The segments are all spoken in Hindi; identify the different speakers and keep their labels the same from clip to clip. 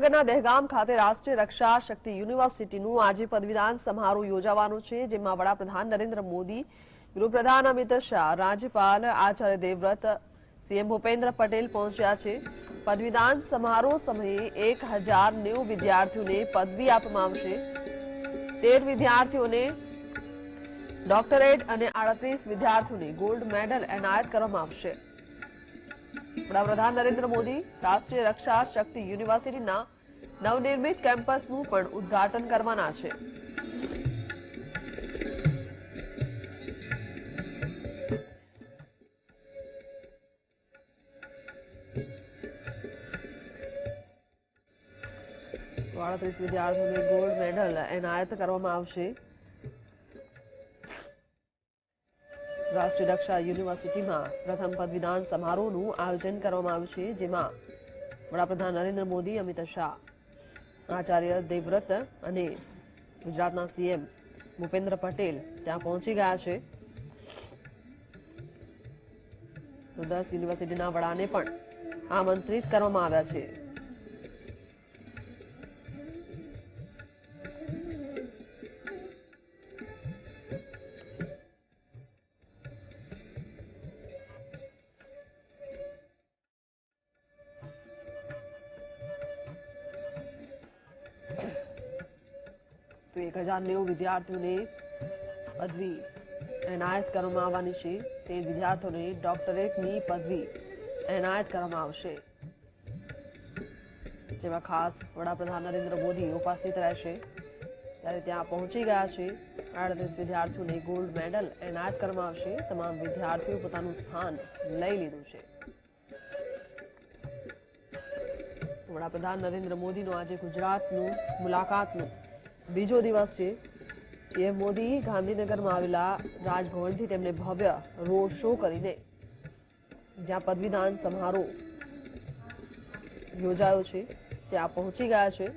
Speaker 1: ગાંધીનગરના દહેગામ ખાતે રાષ્ટ્રીય રક્ષા શક્તિ યુનિવર્સિટીનું આજે પદવીદાન સમારોહ યોજાવાનો છે, જેમાં વડાપ્રધાન નરેન્દ્ર મોદી, ગૃહપ્રધાન અમિત શાહ, રાજ્યપાલ આચાર્ય દેવવ્રત, સીએમ ભૂપેન્દ્ર પટેલ પહોંચ્યા છે। પદવીદાન સમારોહ સમયે 1090 વિદ્યાર્થીઓને પદવી આપવામાં આવશે। 13 વિદ્યાર્થીઓને ડોક્ટરેટ અને 38 વિદ્યાર્થીઓને ગોલ્ડ મેડલ એનાયત કરવામાં આવશે। વડાપ્રધાન નરેન્દ્ર મોદી રાષ્ટ્રીય રક્ષા શક્તિ યુનિવર્સિટીના નવનિર્મિત કેમ્પસનું પણ ઉદ્ઘાટન કરવાના છે। ત્રીસ વિદ્યાર્થીઓને ગોલ્ડ મેડલ એનાયત કરવામાં આવશે। રાષ્ટ્રીય રક્ષા યુનિવર્સિટીમાં પ્રથમ પદવીદાન સમારોહનું આયોજન કરવામાં આવ્યું છે, જેમાં વડાપ્રધાન નરેન્દ્ર મોદી, અમિત શાહ, આચાર્ય દેવવ્રત અને ગુજરાતના સીએમ ભૂપેન્દ્ર પટેલ ત્યાં પહોંચી ગયા છે। તો 10 યુનિવર્સિટીના વડાને પણ આમંત્રિત કરવામાં આવ્યા છે। તો 1090 વિદ્યાર્થીઓને પદવી એનાયત કરવામાં આવવાની છે। તે વિદ્યાર્થીઓને ડોક્ટરેટની પદવી એનાયત કરવામાં આવશે, જેમાં ખાસ વડાપ્રધાન નરેન્દ્ર મોદી ઉપસ્થિત રહેશે। ત્યારે ત્યાં પહોંચી ગયા છે। 38 વિદ્યાર્થીઓને ગોલ્ડ મેડલ એનાયત કરવામાં આવશે। તમામ વિદ્યાર્થીઓ પોતાનું સ્થાન લઈ લીધું છે। વડાપ્રધાન નરેન્દ્ર મોદીનો આજે ગુજરાતનું મુલાકાતનું બીજો દિવસ છે। પીએમ મોદી ગાંધીનગરમાં આવેલા રાજભવનથી તેમને ભવ્ય રોડ શો કરીને જ્યાં પદવીદાન સમારોહ યોજાયો છે ત્યાં પહોંચી ગયા છે।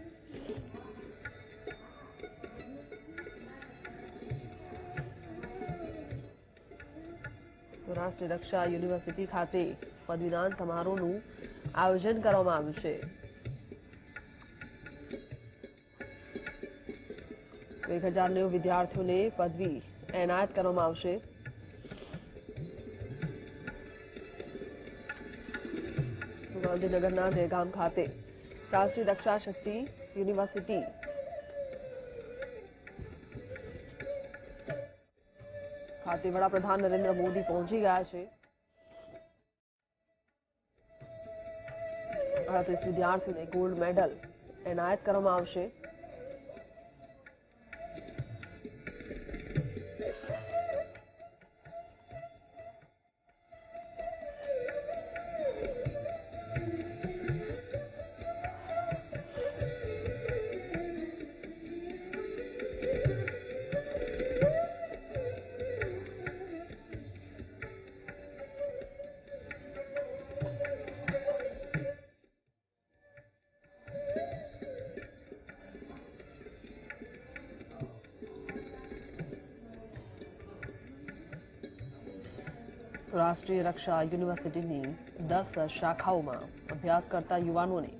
Speaker 1: રાષ્ટ્રીય રક્ષા યુનિવર્સિટી ખાતે પદવીદાન સમારોહનું આયોજન કરવામાં આવ્યું છે। 1090 વિદ્યાર્થીઓને પદવી એનાયત કરવામાં આવશે। ગાંધીનગરના દહેગામ ખાતે રાષ્ટ્રીય રક્ષા શક્તિ યુનિવર્સિટી ખાતે વડાપ્રધાન નરેન્દ્ર મોદી પહોંચી ગયા છે। 38 વિદ્યાર્થીઓને ગોલ્ડ મેડલ એનાયત કરવામાં આવશે। રાષ્ટ્રીય રક્ષા યુનિવર્સિટીની 10 શાખાઓમાં અભ્યાસ કરતા યુવાનોને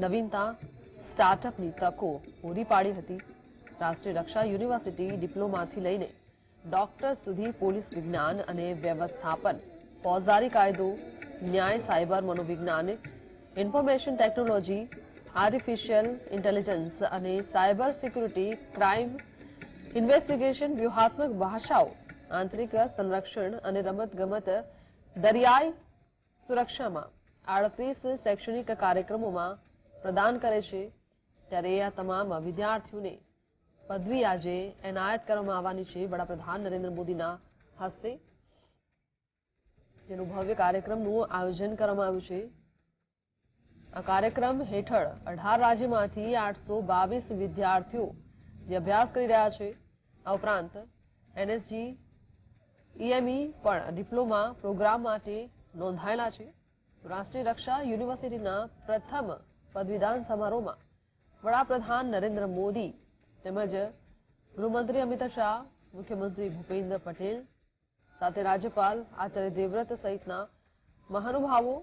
Speaker 1: નવીનતા સ્ટાર્ટઅપની તકો પૂરી પાડી હતી। રાષ્ટ્રીય રક્ષા યુનિવર્સિટી ડિપ્લોમાથી લઈને ડોક્ટર સુધી પોલીસ વિજ્ઞાન અને વ્યવસ્થાપન, ફોજદારી કાયદો, ન્યાય, સાયબર, મનોવિજ્ઞાન, ઇન્ફોર્મેશન ટેકનોલોજી, આર્ટિફિશિયલ ઇન્ટેલિજન્સ અને સાયબર સિક્યુરિટી, ક્રાઇમ ઇન્વેસ્ટિગેશન, વ્યૂહાત્મક ભાષાઓ, આંતરિક સંરક્ષણ અને રમતગમત, દરિયાઈ સુરક્ષામાં 38 શૈક્ષણિક કાર્યક્રમોમાં પ્રદાન કરે છે। ત્યારે આ તમામ વિદ્યાર્થીઓને પદવી આજે એનાયત કરવામાં આવવાની છે વડાપ્રધાન નરેન્દ્ર મોદીના હસ્તે, જેનું ભવ્ય કાર્યક્રમનું આયોજન કરવામાં આવ્યું છે। આ કાર્યક્રમ હેઠળ 18 રાજ્યમાંથી 822 વિદ્યાર્થીઓ જે અભ્યાસ કરી રહ્યા છે। આ ઉપરાંત એનએસજી, ઈએમઈ પણ ડિપ્લોમા પ્રોગ્રામ માટે નોંધાયેલા છે। રાષ્ટ્રીય રક્ષા યુનિવર્સિટીના પ્રથમ પદવીદાન સમારોહમાં વડાપ્રધાન નરેન્દ્ર મોદી તેમજ ગૃહમંત્રી અમિત શાહ, મુખ્યમંત્રી ભૂપેન્દ્ર પટેલ સાથે રાજ્યપાલ આચાર્ય દેવવ્રત સહિતના મહાનુભાવો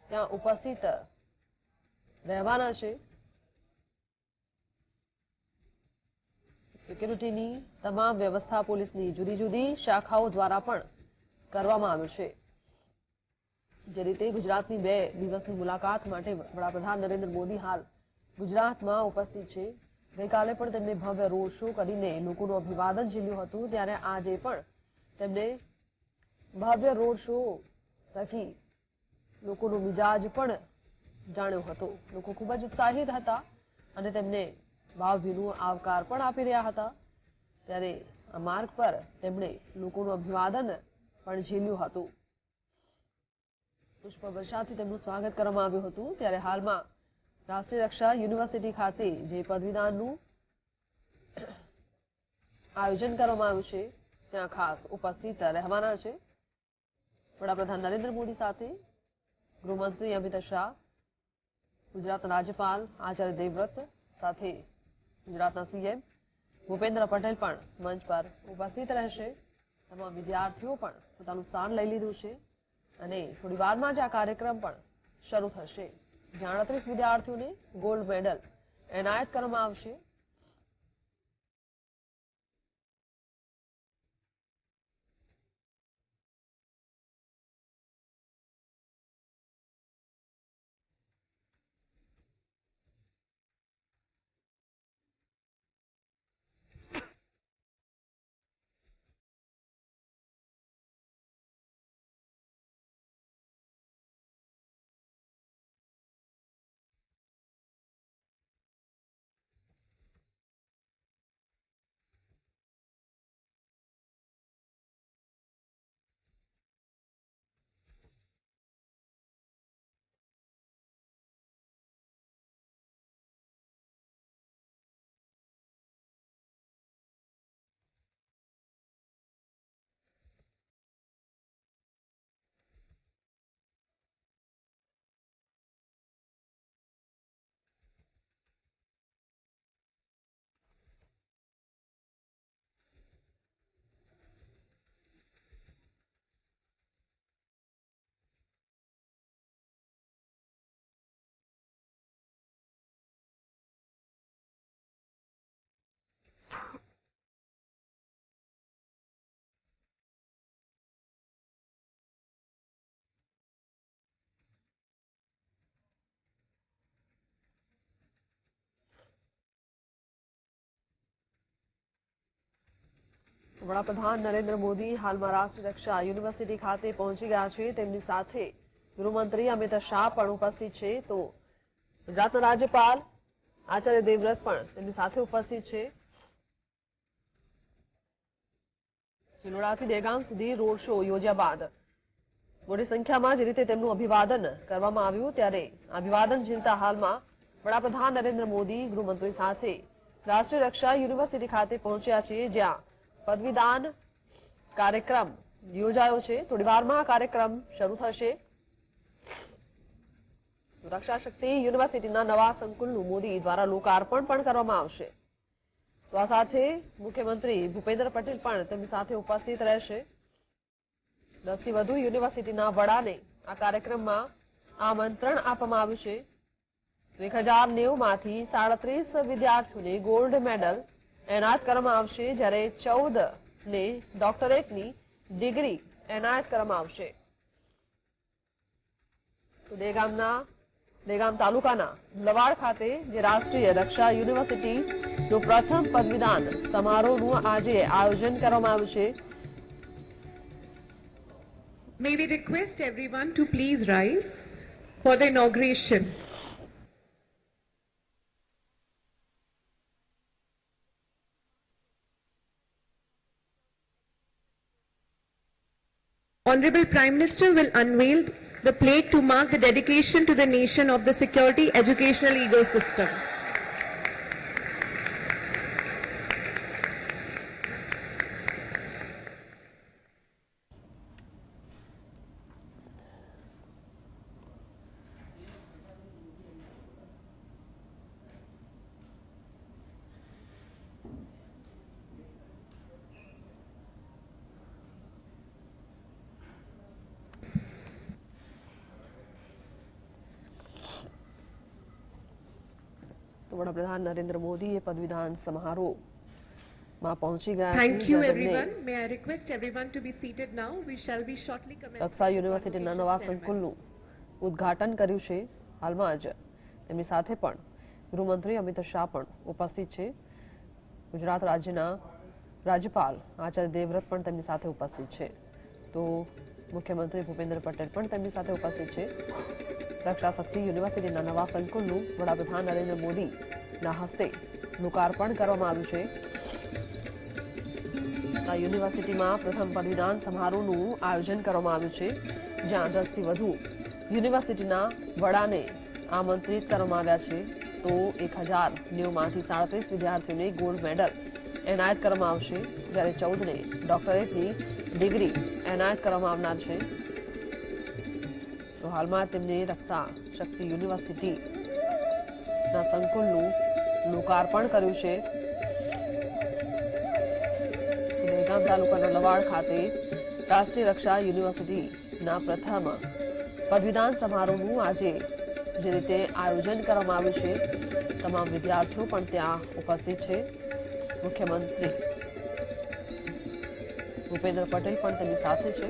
Speaker 1: ત્યાં ઉપસ્થિત રહેવાના છે। સિક્યુરિટીની તમામ વ્યવસ્થા પોલીસની જુદી જુદી શાખાઓ દ્વારા પણ કરવામાં આવ્યું છે। જે રીતે ગુજરાતની 2 દિવસની મુલાકાત માટે વડાપ્રધાન નરેન્દ્ર મોદી હાલ ગુજરાતમાં ઉપસ્થિત છે। ગઈકાલે પણ તેમણે ભવ્ય રોડ શો કરીને લોકોનું અભિવાદન ઝીલ્યું હતું, ત્યારે આજે પણ તેમણે ભવ્ય રોડ શો થકી લોકોનો મિજાજ પણ જાણ્યો હતો। લોકો ખૂબ જ ઉત્સાહિત હતા અને તેમને ભાવભીનું આવકાર પણ આપી રહ્યા હતા। ત્યારે આ માર્ગ પર તેમણે લોકોનું અભિવાદન પણ ઝીલ્યું હતું। પુષ્પવર્ષાથી તેમનું સ્વાગત કરવામાં આવ્યું હતું। ત્યારે હાલમાં રાષ્ટ્રીય રક્ષા યુનિવર્સિટી ખાતે જે પદવીદાનનું આયોજન કરવામાં આવ્યું છે ત્યાં ખાસ ઉપસ્થિત રહેવાના છે વડાપ્રધાન નરેન્દ્ર મોદી સાથે ગૃહમંત્રી અમિત શાહ, ગુજરાતના રાજ્યપાલ આચાર્ય દેવવ્રત સાથે ગુજરાતના સીએમ ભૂપેન્દ્ર પટેલ પણ મંચ પર ઉપસ્થિત રહેશે। તમામ વિદ્યાર્થીઓ પણ પોતાનું સ્થાન લઈ લીધું છે અને થોડી વારમાં જ આ કાર્યક્રમ પણ શરૂ થશે, જ્યાં 38 વિદ્યાર્થીઓને ગોલ્ડ મેડલ એનાયત કરવામાં આવશે। વડાપ્રધાન નરેન્દ્ર મોદી હાલમાં રાષ્ટ્રીય રક્ષા યુનિવર્સિટી ખાતે પહોંચી ગયા છે। તેમની સાથે ગૃહમંત્રી અમિત શાહ પણ ઉપસ્થિત છે, તો ગુજરાતના રાજ્યપાલ આચાર્ય દેવવ્રત પણ તેમની સાથે ઉપસ્થિત છે। ચિલોડાથી દહેગામ સુધી રોડ શો યોજ્યા બાદ મોટી સંખ્યામાં જે રીતે તેમનું અભિવાદન કરવામાં આવ્યું, ત્યારે અભિવાદન ઝીલતા હાલમાં વડાપ્રધાન નરેન્દ્ર મોદી ગૃહમંત્રી સાથે રાષ્ટ્રીય રક્ષા યુનિવર્સિટી ખાતે પહોંચ્યા છે, જ્યાં પદવીદાન કાર્યક્રમ યોજાયો છે। થોડી વારમાં આ કાર્યક્રમ શરૂ થશે। રક્ષા શક્તિ યુનિવર્સિટીના નવા સંકુલનું મોદી દ્વારા લોકાર્પણ પણ કરવામાં આવશે। તો આ સાથે મુખ્યમંત્રી ભૂપેન્દ્ર પટેલ પણ તેમની સાથે ઉપસ્થિત રહેશે। 10 થી વધુ યુનિવર્સિટીના વડાને આ કાર્યક્રમમાં આમંત્રણ આપવામાં આવ્યું છે। 1090 માંથી 37 વિદ્યાર્થીઓને ગોલ્ડ મેડલ એનાયત કરવામાં આવશે, જ્યારે 14 ને ડોક્ટરેટની ડિગ્રી એનાયત કરવામાં આવશે। તો દહેગામ તાલુકાના લવાડ ખાતે જે રાષ્ટ્રીય રક્ષા યુનિવર્સિટીનું પ્રથમ પદવીદાન સમારોહનું આજે આયોજન કરવામાં આવ્યું છે।
Speaker 2: May we request everyone to please rise for the inauguration. Honorable Prime Minister will unveil the plaque to mark the dedication to the nation of the security educational ecosystem.
Speaker 1: વડાપ્રધાન નરેન્દ્ર મોદીએ પદવીદાન સમારોહ માં પહોંચી ગયા છે,
Speaker 2: Thank you,
Speaker 1: જ્યાં તેમને
Speaker 2: everyone. May I request everyone to be seated now? We shall be shortly commencing
Speaker 1: Raksha
Speaker 2: the
Speaker 1: યુનિવર્સિટીના
Speaker 2: convocation
Speaker 1: નવા
Speaker 2: ceremony.
Speaker 1: સંકુલનું ઉદ્ઘાટન કર્યું છે. હાલમાં જ તેમની સાથે પણ ગૃહમંત્રી અમિત શાહ પણ ઉપસ્થિત છે. ગુજરાત રાજ્યના રાજ્યપાલ આચાર્ય દેવવ્રત પણ તેમની સાથે ઉપસ્થિત છે. તો મુખ્યમંત્રી ભૂપેન્દ્ર પટેલ પણ તેમની સાથે ઉપસ્થિત છે. રક્ષા શક્તિ યુનિવર્સિટીના નવા સંકુલનું વડાપ્રધાન નરેન્દ્ર મોદીના હસ્તે લોકાર્પણ કરવામાં આવ્યું છે. આ યુનિવર્સિટીમાં પ્રથમ પદવીદાન સમારોહનું આયોજન કરવામાં આવ્યું છે, જ્યાં 10થી વધુ યુનિવર્સિટીના વડાને આમંત્રિત કરવામાં આવ્યા છે. તો 1090માંથી 37 વિદ્યાર્થીઓને ગોલ્ડ મેડલ એનાયત કરવામાં આવશે, જ્યારે 14ને ડોક્ટરેટની ડિગ્રી એનાયત કરવામાં આવનાર છે. તો હાલમાં તેમને રક્ષા શક્તિ યુનિવર્સિટીના સંકુલનું લોકાર્પણ કર્યું છે. દહેગામ તાલુકાના લવાડ ખાતે રાષ્ટ્રીય રક્ષા યુનિવર્સિટીના પ્રથમ પદવીદાન સમારોહનું આજે જે રીતે આયોજન કરવામાં આવ્યું છે, તમામ વિદ્યાર્થીઓ પણ ત્યાં ઉપસ્થિત છે. મુખ્યમંત્રી ભૂપેન્દ્ર પટેલ પણ તેમની સાથે છે.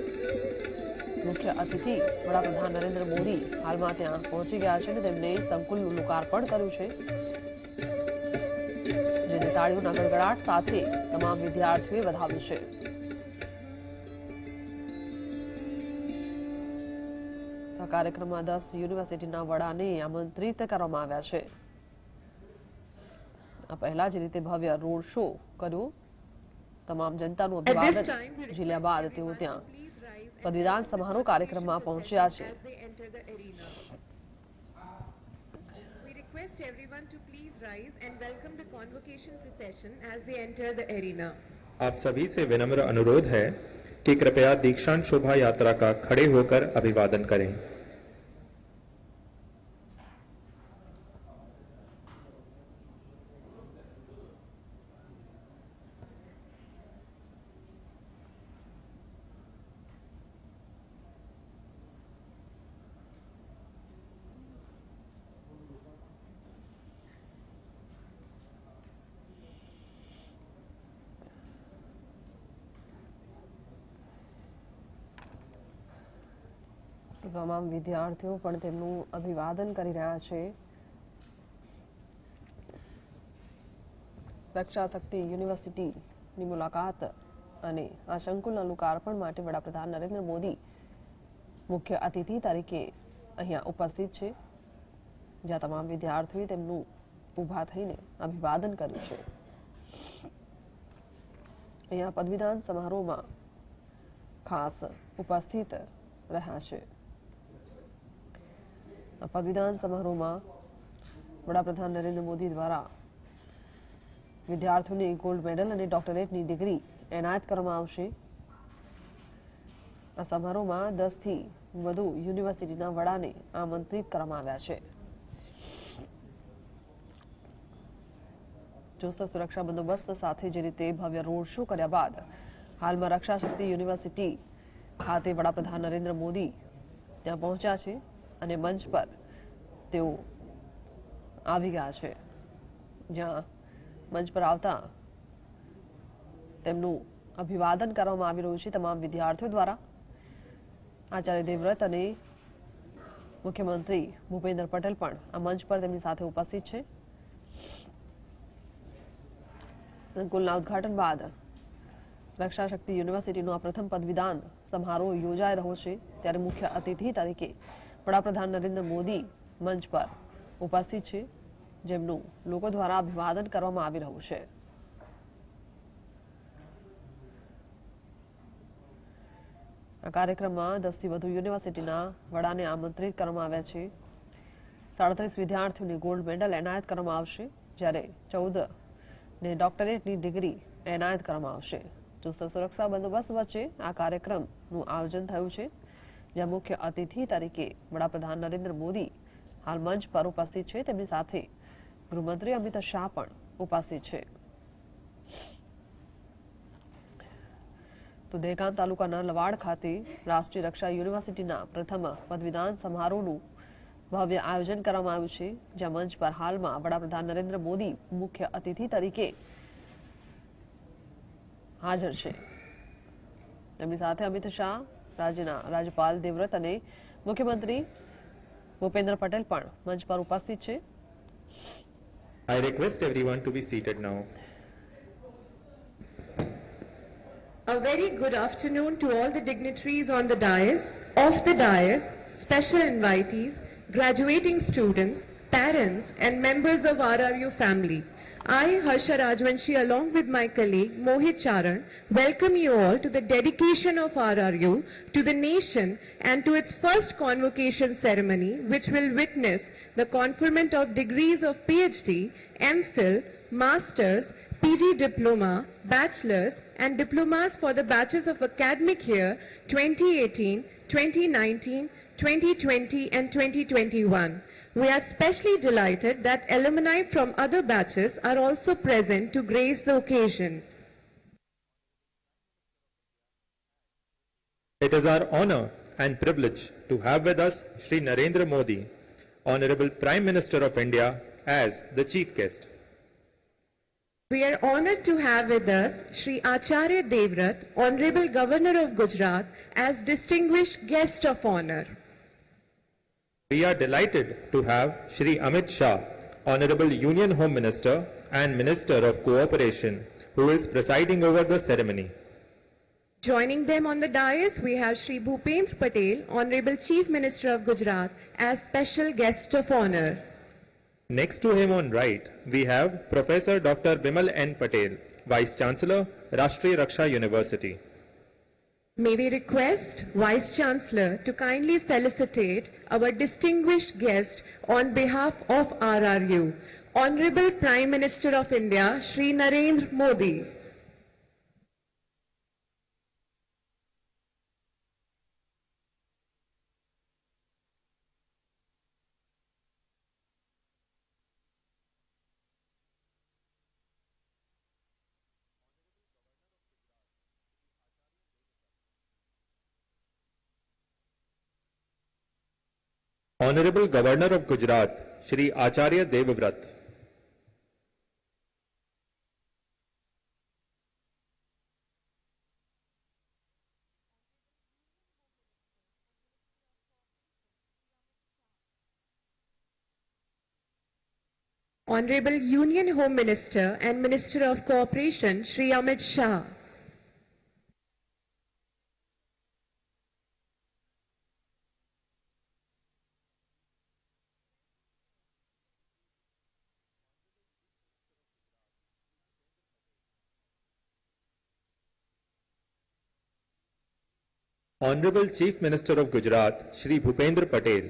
Speaker 1: મુખ્ય અતિથિ વડાપ્રધાન નરેન્દ્ર મોદી હાલમાં ત્યાં પહોંચી ગયા છે અને તેમને સંકુલનું લોકાર્પણ કર્યું છે, જેને તાળીઓના ગડગડાટ સાથે તમામ વિદ્યાર્થીઓએ વધાવ્યું છે. આ કાર્યક્રમમાં 10 યુનિવર્સિટીના વડાને આમંત્રિત કરવામાં આવ્યા છે. આ પહેલા જ રીતે ભવ્ય રોડ શો કર્યો. તમામ જનતાનું
Speaker 2: At this
Speaker 1: અભિવાદન
Speaker 2: time, we
Speaker 1: ઝીલ્યા
Speaker 2: request
Speaker 1: બાદ તેઓ
Speaker 2: everyone
Speaker 1: ત્યાં
Speaker 2: to please rise and
Speaker 1: પદવીદાન
Speaker 2: welcome the
Speaker 1: સમારોહ કાર્યક્રમમાં
Speaker 2: convocation
Speaker 1: પહોંચ્યા છે.
Speaker 2: procession as they enter the arena. We request everyone to please rise and welcome the convocation procession as they enter the arena.
Speaker 3: आप सभी से विनम्र अनुरोध है कि कृपया दीक्षांत शोभा यात्रा का खड़े होकर अभिवादन करें।
Speaker 1: તમામ વિદ્યાર્થીઓ પણ તેમનું અભિવાદન કરી રહ્યા છે. રક્ષા શક્તિ યુનિવર્સિટીની મુલાકાત અને આ સંકુલના લોકાર્પણ માટે વડાપ્રધાન નરેન્દ્ર મોદી મુખ્ય અતિથિ તરીકે અહીંયા ઉપસ્થિત છે, જ્યાં તમામ વિદ્યાર્થીઓએ તેમનું ઊભા થઈને અભિવાદન કર્યું છે. અહીંયા પદવીદાન સમારોહમાં ખાસ ઉપસ્થિત રહ્યા છે. આ પદવીદાન સમારોહમાં વડાપ્રધાન નરેન્દ્ર મોદી દ્વારા વિદ્યાર્થીઓને ગોલ્ડ મેડલ અને ડોક્ટરેટની ડિગ્રી એનાયત કરવામાં આવશે. આ સમારોહમાં 10થી વધુ યુનિવર્સિટીના વડાને આમંત્રિત કરવામાં આવ્યા છે. ચુસ્ત સુરક્ષા બંદોબસ્ત સાથે જે રીતે ભવ્ય રોડ શો કર્યા બાદ હાલમાં રક્ષા શક્તિ યુનિવર્સિટી ખાતે વડાપ્રધાન નરેન્દ્ર મોદી ત્યાં પહોંચ્યા છે અને મંચ પર તેઓ આવી ગયા છે, જ્યાં મંચ પર આવતા તેમનું અભિવાદન કરવામાં આવી રહ્યું છે તમામ વિદ્યાર્થીઓ દ્વારા. આચાર્ય દેવવ્રત અને મુખ્યમંત્રી ભૂપેન્દ્ર પટેલ પણ આ મંચ પર તેમની સાથે ઉપસ્થિત છે. સંકુલના ઉદ્ઘાટન બાદ રક્ષા શક્તિ યુનિવર્સિટીનો આ પ્રથમ પદવીદાન સમારોહ યોજાઈ રહ્યો છે, ત્યારે મુખ્ય અતિથિ તરીકે વડાપ્રધાન નરેન્દ્ર મોદી મંચ પર ઉપસ્થિત છે, જેમનું લોકો દ્વારા અભિવાદન કરવામાં આવી રહ્યું છે. આ કાર્યક્રમમાં 10થી વધુ યુનિવર્સિટીના વડાને આમંત્રિત કરવામાં આવ્યા છે. 37 વિદ્યાર્થીઓને ગોલ્ડ મેડલ એનાયત કરવામાં આવશે, જ્યારે 14ને ડોક્ટરેટની ડિગ્રી એનાયત કરવામાં આવશે. ચુસ્ત સુરક્ષા બંદોબસ્ત વચ્ચે આ કાર્યક્રમનું આયોજન થયું છે, જ્યાં મુખ્ય અતિથિ તરીકે વડાપ્રધાન નરેન્દ્ર મોદી હાલ મંચ પર ઉપસ્થિત છે. તેમની સાથે ગૃહમંત્રી અમિત શાહ પણ ઉપસ્થિત છે. તો દહેગામ તાલુકાના લવાડ ખાતે રાષ્ટ્રીય રક્ષા યુનિવર્સિટીના પ્રથમ પદવીદાન સમારોહનું ભવ્ય આયોજન કરવામાં આવ્યું છે, જ્યાં મંચ પર હાલમાં વડાપ્રધાન નરેન્દ્ર મોદી મુખ્ય અતિથિ તરીકે હાજર છે. તેમની સાથે અમિત શાહ, રાજ્યના રાજ્યપાલ દેવવ્રત અને મુખ્યમંત્રી ભૂપેન્દ્ર પટેલ પણ મંચ પર ઉપસ્થિત છે.
Speaker 3: I request everyone to be seated now.
Speaker 2: A very good afternoon to all the dignitaries on the dais, off the dais, special invitees, graduating students, parents and members of RRU family. I, Harsha Rajvanshi, along with my colleague Mohit Charan, welcome you all to the dedication of RRU to the nation and to its first convocation ceremony, which will witness the conferment of degrees of PhD, MPhil, Masters, PG Diploma, Bachelors and Diplomas for the batches of academic year 2018, 2019, 2020 and 2021. We are especially delighted that alumni from other batches are also present to grace the occasion.
Speaker 3: It is our honor and privilege to have with us Shri Narendra Modi, Honorable Prime Minister of India, as the chief guest.
Speaker 2: We are honored to have with us Shri Acharya Devvrat, Honorable Governor of Gujarat, as distinguished guest of honor.
Speaker 3: We are delighted to have Shri Amit Shah, Honorable Union Home Minister and Minister of Cooperation, who is presiding over the ceremony.
Speaker 2: Joining them on the dais, we have Shri Bhupendra Patel, Honorable Chief Minister of Gujarat, as special guest of honor.
Speaker 3: Next to him on right, we have Professor Dr. Bimal N. Patel, Vice Chancellor, Rashtriya Raksha University.
Speaker 2: May we request Vice Chancellor to kindly felicitate our distinguished guest on behalf of RRU, Honorable Prime Minister of India, Shri Narendra Modi.
Speaker 3: Honorable Governor of Gujarat, Shri Acharya Devvrat.
Speaker 2: Honorable Union Home Minister and Minister of Cooperation, Shri Amit Shah.
Speaker 3: Honorable Chief Minister of Gujarat, Shri Bhupendra Patel.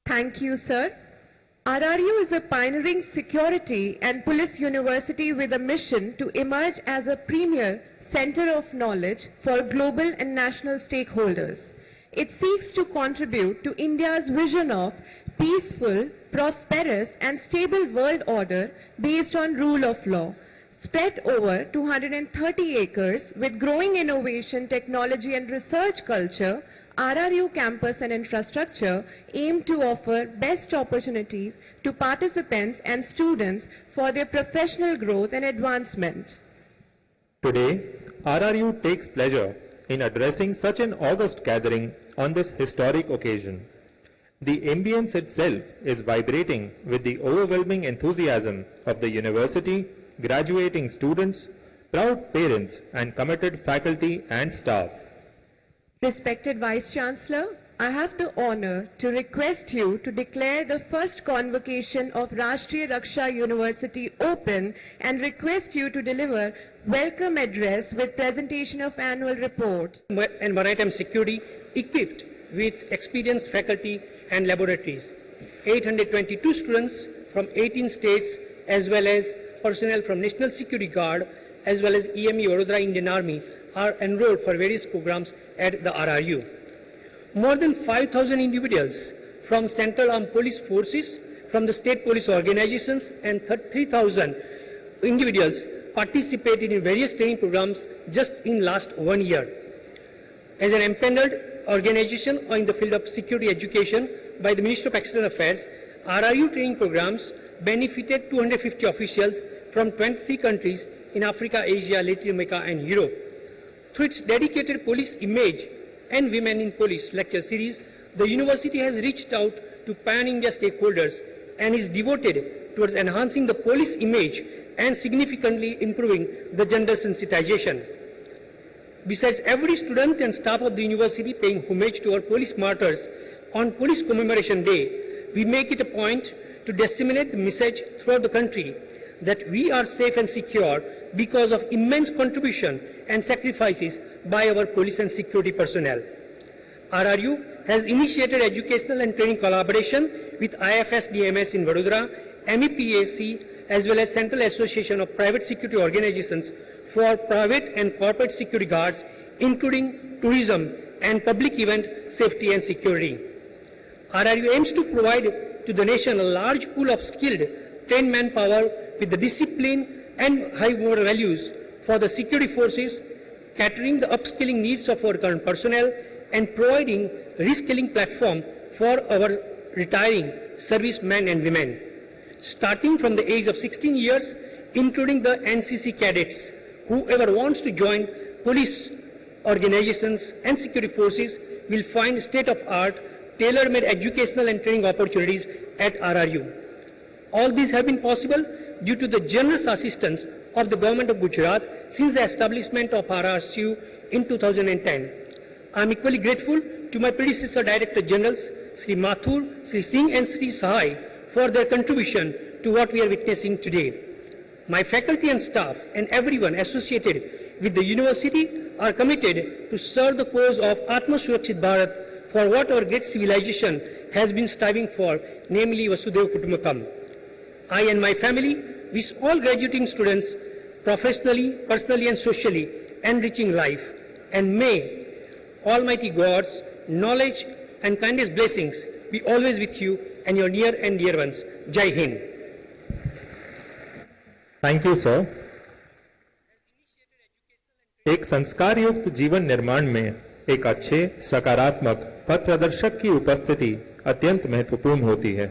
Speaker 2: Thank you, sir. RRU is a pioneering security and police university with a mission to emerge as a premier center of knowledge for global and national stakeholders. It seeks to contribute to India's vision of peaceful, prosperous and stable world order based on rule of law. Spread over 230 acres with growing innovation, technology and research culture, RRU campus and infrastructure aim to offer best opportunities to participants and students for their professional growth and advancement.
Speaker 3: Today, RRU takes pleasure in addressing such an august gathering on this historic occasion. The ambience itself is vibrating with the overwhelming enthusiasm of the university, graduating students, proud parents and committed faculty and staff.
Speaker 2: Respected Vice Chancellor, I have the honor to request you to declare the first convocation of Rashtriya Raksha University open and request you to deliver welcome address with presentation of annual report.
Speaker 4: And maritime security equipped with experienced faculty and laboratories. 822 students from 18 states as well as personnel from National Security Guard as well as EME Vadodara Indian Army are enrolled for various programs at the RRU. More than 5,000 individuals from Central Armed Police Forces, from the state police organizations and 3,000 individuals participated in various training programs just in last 1 year. As an empaneled organization in the field of security education by the Ministry of External Affairs, RRU training programs benefited 250 officials from 23 countries in Africa, Asia, Latin America, and Europe. Through its dedicated police image and Women in Police lecture series, the university has reached out to pan-India stakeholders and is devoted towards enhancing the police image and significantly improving the gender sensitization. Besides, every student and staff of the university paying homage to our police martyrs on Police Commemoration Day, we make it a point to disseminate the message throughout the country that we are safe and secure because of immense contribution and sacrifices by our police and security personnel. RRU has initiated educational and training collaboration with IFS DMS in Vadodara, MEPAC, as well as Central Association of Private Security Organizations for private and corporate security guards, including tourism and public event safety and security. RRU aims to provide to the nation a large pool of skilled, trained manpower with the discipline and high moral values for the security forces, catering the upskilling needs of our current personnel and providing reskilling platform for our retiring servicemen and women. Starting from the age of 16 years, including the NCC cadets, whoever wants to join police organizations and security forces will find state-of-art, tailor-made educational and training opportunities at RRU. All these have been possible due to the generous assistance of the Government of Gujarat since the establishment of RRCU in 2010. I am equally grateful to my predecessor Director Generals, Sri Mathur, Sri Singh and Sri Sahai for their contribution to what we are witnessing today. My faculty and staff and everyone associated with the university are committed to serve the cause of Atma Surakshit Bharat for what our great civilization has been striving for, namely Vasudhaiva Kutumbakam. I and my family wish all graduating students professionally, personally and socially enriching life, and may Almighty God's knowledge and kindest blessings be always with you and your near and dear ones. Jai Hind.
Speaker 3: Thank you sir. एक संस्कार युक्त जीवन निर्माण में एक अच्छे सकारात्मक पथ प्रदर्शक की उपस्थिति अत्यंत महत्वपूर्ण होती है।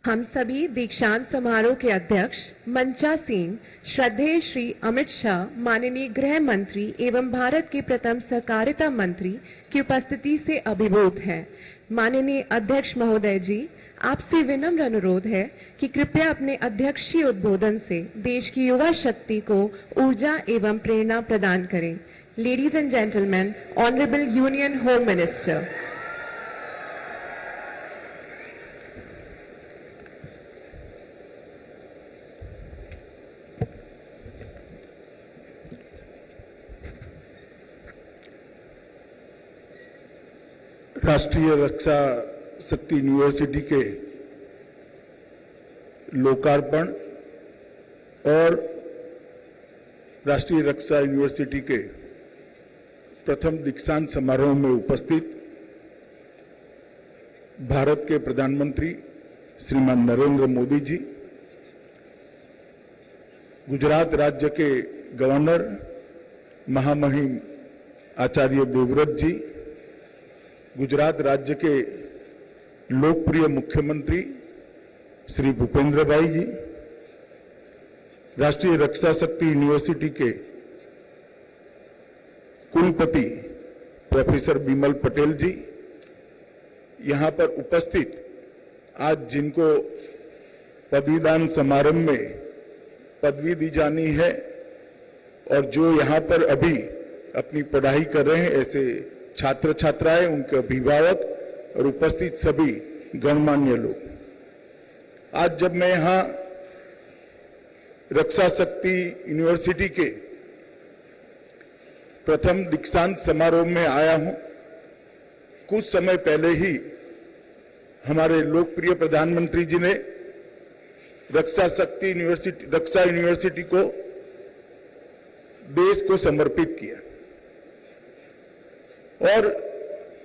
Speaker 2: हम सभी दीक्षांत समारोह के अध्यक्ष मंचा सिंह, श्रद्धेय श्री अमित शाह, माननीय गृह मंत्री एवं भारत के प्रथम सहकारिता मंत्री की उपस्थिति से अभिभूत हैं। माननीय अध्यक्ष महोदय जी, आपसे विनम्र अनुरोध है कि कृपया अपने अध्यक्षीय उद्बोधन से देश की युवा शक्ति को ऊर्जा एवं प्रेरणा प्रदान करें। Ladies and gentleman, honourable union home minister.
Speaker 5: राष्ट्रीय रक्षा शक्ति यूनिवर्सिटी के लोकार्पण और राष्ट्रीय रक्षा यूनिवर्सिटी के प्रथम दीक्षांत समारोह में उपस्थित भारत के प्रधानमंत्री श्रीमान नरेंद्र मोदी जी, गुजरात राज्य के गवर्नर महामहिम आचार्य देवव्रत जी, गुजरात राज्य के लोकप्रिय मुख्यमंत्री श्री भूपेंद्र भाई जी, राष्ट्रीय रक्षा शक्ति यूनिवर्सिटी के कुलपति प्रोफेसर बिमल पटेल जी, यहां पर उपस्थित आज जिनको पदवीदान समारोह में पदवी दी जानी है और जो यहां पर अभी अपनी पढ़ाई कर रहे हैं ऐसे छात्र छात्राएं, उनके अभिभावक और उपस्थित सभी गणमान्य लोग, आज जब मैं यहां रक्षा शक्ति यूनिवर्सिटी के प्रथम दीक्षांत समारोह में आया हूं, कुछ समय पहले ही हमारे लोकप्रिय प्रधानमंत्री जी ने रक्षा शक्ति यूनिवर्सिटी, रक्षा यूनिवर्सिटी को देश को समर्पित किया और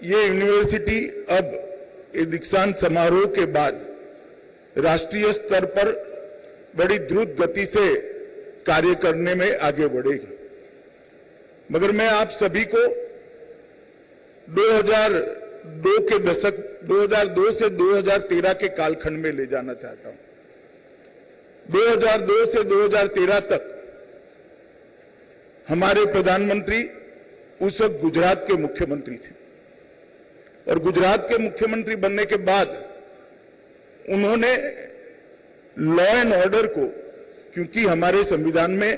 Speaker 5: ये यूनिवर्सिटी अब दीक्षांत समारोह के बाद राष्ट्रीय स्तर पर बड़ी द्रुत गति से कार्य करने में आगे बढ़ेगी। मगर मैं आप सभी को 2002 के दशक 2002 से 2013 के कालखंड में ले जाना चाहता हूं। 2002 से 2013 तक हमारे प्रधानमंत्री उस वक्त गुजरात के मुख्यमंत्री थे और गुजरात के मुख्यमंत्री बनने के बाद उन्होंने लॉ एंड ऑर्डर को, क्योंकि हमारे संविधान में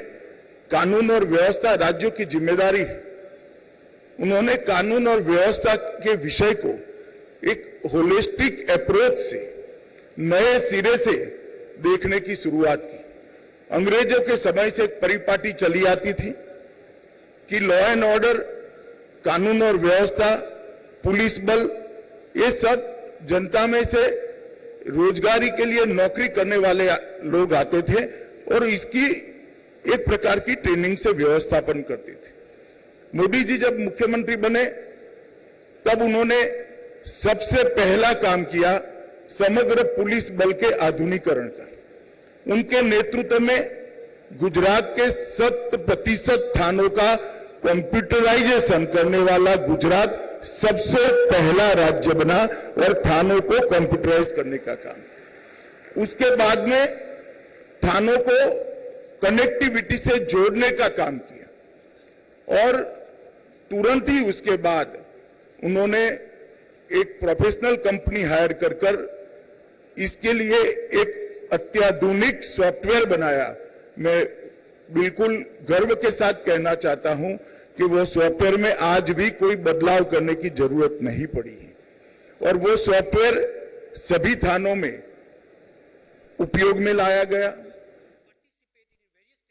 Speaker 5: कानून और व्यवस्था राज्यों की जिम्मेदारी है, उन्होंने कानून और व्यवस्था के विषय को एक होलिस्टिक अप्रोच से नए सिरे से देखने की शुरुआत की। अंग्रेजों के समय से एक परिपाटी चली आती थी कि लॉ एंड ऑर्डर, कानून और व्यवस्था, पुलिस बल, ये सब जनता में से रोजगारी के लिए नौकरी करने वाले लोग आते थे और इसकी एक प्रकार की ट्रेनिंग से व्यवस्थापन करते थे। मोदी जी जब मुख्यमंत्री बने तब उन्होंने सबसे पहला काम किया समग्र पुलिस बल के आधुनिकीकरण का। उनके नेतृत्व में गुजरात के 100% थानों का कंप्यूटराइजेशन करने वाला गुजरात सबसे पहला राज्य बना और थानों को कंप्यूटराइज करने का काम। उसके बाद में थानों को कनेक्टिविटी से जोड़ने का काम किया और तुरंत ही उसके बाद उन्होंने एक प्रोफेशनल कंपनी हायर कर इसके लिए एक अत्याधुनिक सॉफ्टवेयर बनाया। मैं बिल्कुल गर्व के साथ कहना चाहता हूं कि वो सॉफ्टवेयर में आज भी कोई बदलाव करने की जरूरत नहीं पड़ी है और वो सॉफ्टवेयर सभी थानों में उपयोग में लाया गया।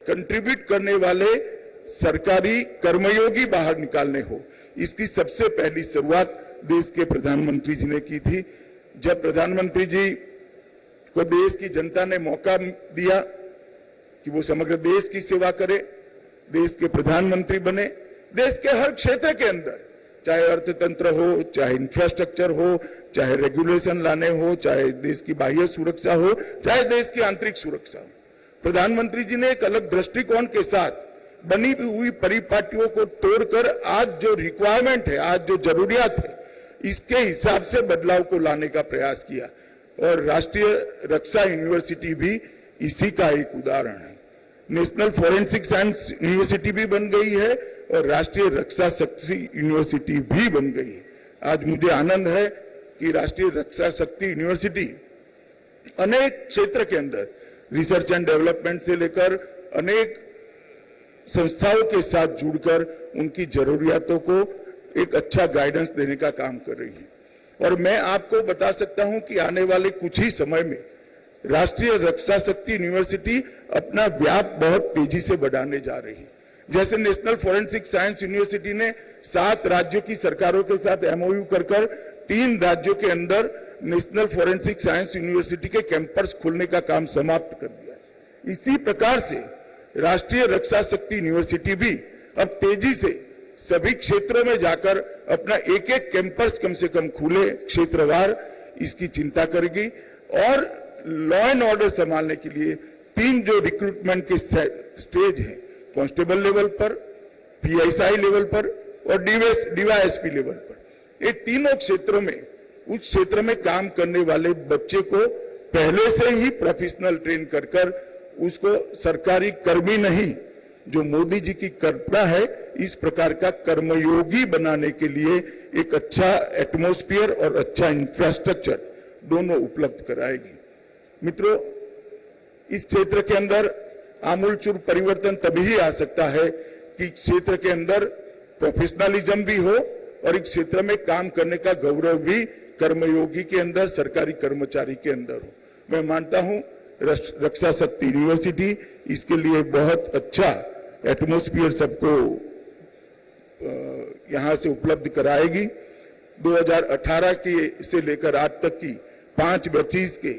Speaker 5: कंट्रीब्यूट करने वाले सरकारी कर्मयोगी बाहर निकालने हो, इसकी सबसे पहली शुरुआत देश के प्रधानमंत्री जी ने की थी। जब प्रधानमंत्री जी को देश की जनता ने मौका दिया कि वो समग्र देश की सेवा करे, देश के प्रधानमंत्री बने, देश के हर क्षेत्र के अंदर, चाहे अर्थतंत्र हो, चाहे इंफ्रास्ट्रक्चर हो, चाहे रेगुलेशन लाने हो, चाहे देश की बाह्य सुरक्षा हो, चाहे देश की आंतरिक सुरक्षा हो, प्रधानमंत्री जी ने एक अलग दृष्टिकोण के साथ बनी हुई परिपाटियों को तोड़कर आज जो रिक्वायरमेंट है, आज जो जरूरियात है, इसके हिसाब से बदलाव को लाने का प्रयास किया और राष्ट्रीय रक्षा यूनिवर्सिटी भी इसी का एक उदाहरण है। नेशनल फॉरेंसिक साइंस यूनिवर्सिटी भी बन गई है और राष्ट्रीय रक्षा शक्ति यूनिवर्सिटी भी बन गई है। आज मुझे आनंद है कि राष्ट्रीय रक्षा शक्ति यूनिवर्सिटी अनेक क्षेत्र के अंदर रिसर्च एंड डेवलपमेंट से लेकर अनेक संस्थाओं के साथ जुड़कर उनकी जरूरियातों को एक अच्छा गाइडेंस देने का काम कर रही है और मैं आपको बता सकता हूं कि आने वाले कुछ ही समय में राष्ट्रीय रक्षा शक्ति यूनिवर्सिटी अपना व्याप बहुत तेजी से बढ़ाने जा रही है। जैसे नेशनल फॉरेंसिक साइंस यूनिवर्सिटी ने 7 राज्यों की सरकारों के साथ एमओयू कर 3 राज्यों के अंदर नेशनल फॉरेंसिक साइंस यूनिवर्सिटी के कैंपस खोलने का काम समाप्त कर दिया। इसी प्रकार से राष्ट्रीय रक्षा शक्ति यूनिवर्सिटी भी अब तेजी से सभी क्षेत्रों में जाकर अपना एक कैंपस कम से कम खुले क्षेत्रवार, इसकी चिंता करेगी और लॉ एंड ऑर्डर संभालने के लिए 3 जो रिक्रूटमेंट के स्टेज हैं, कांस्टेबल लेवल पर, पीएसआई लेवल पर और डीवाईएसपी लेवल पर, ये तीनों क्षेत्रों में उस क्षेत्र में काम करने वाले बच्चे को पहले से ही प्रोफेशनल ट्रेन कर उसको सरकारी कर्मी नहीं, जो मोदी जी की कल्पना है, इस प्रकार का कर्मयोगी बनाने के लिए एक अच्छा एटमॉस्फेयर और अच्छा इंफ्रास्ट्रक्चर दोनों उपलब्ध कराएगी। मित्रों, इस क्षेत्र के अंदर आमूलचूल परिवर्तन तभी ही आ सकता है कि क्षेत्र के अंदर प्रोफेशनलिज्म भी हो और इस क्षेत्र में काम करने का गौरव भी कर्मयोगी के अंदर, सरकारी कर्मचारी के अंदर हो। मैं मानता हूं रक्षा शक्ति यूनिवर्सिटी इसके लिए बहुत अच्छा एटमॉस्फेयर सबको यहां से उपलब्ध कराएगी। 2018 के से लेकर आज तक की 5 बैचेस के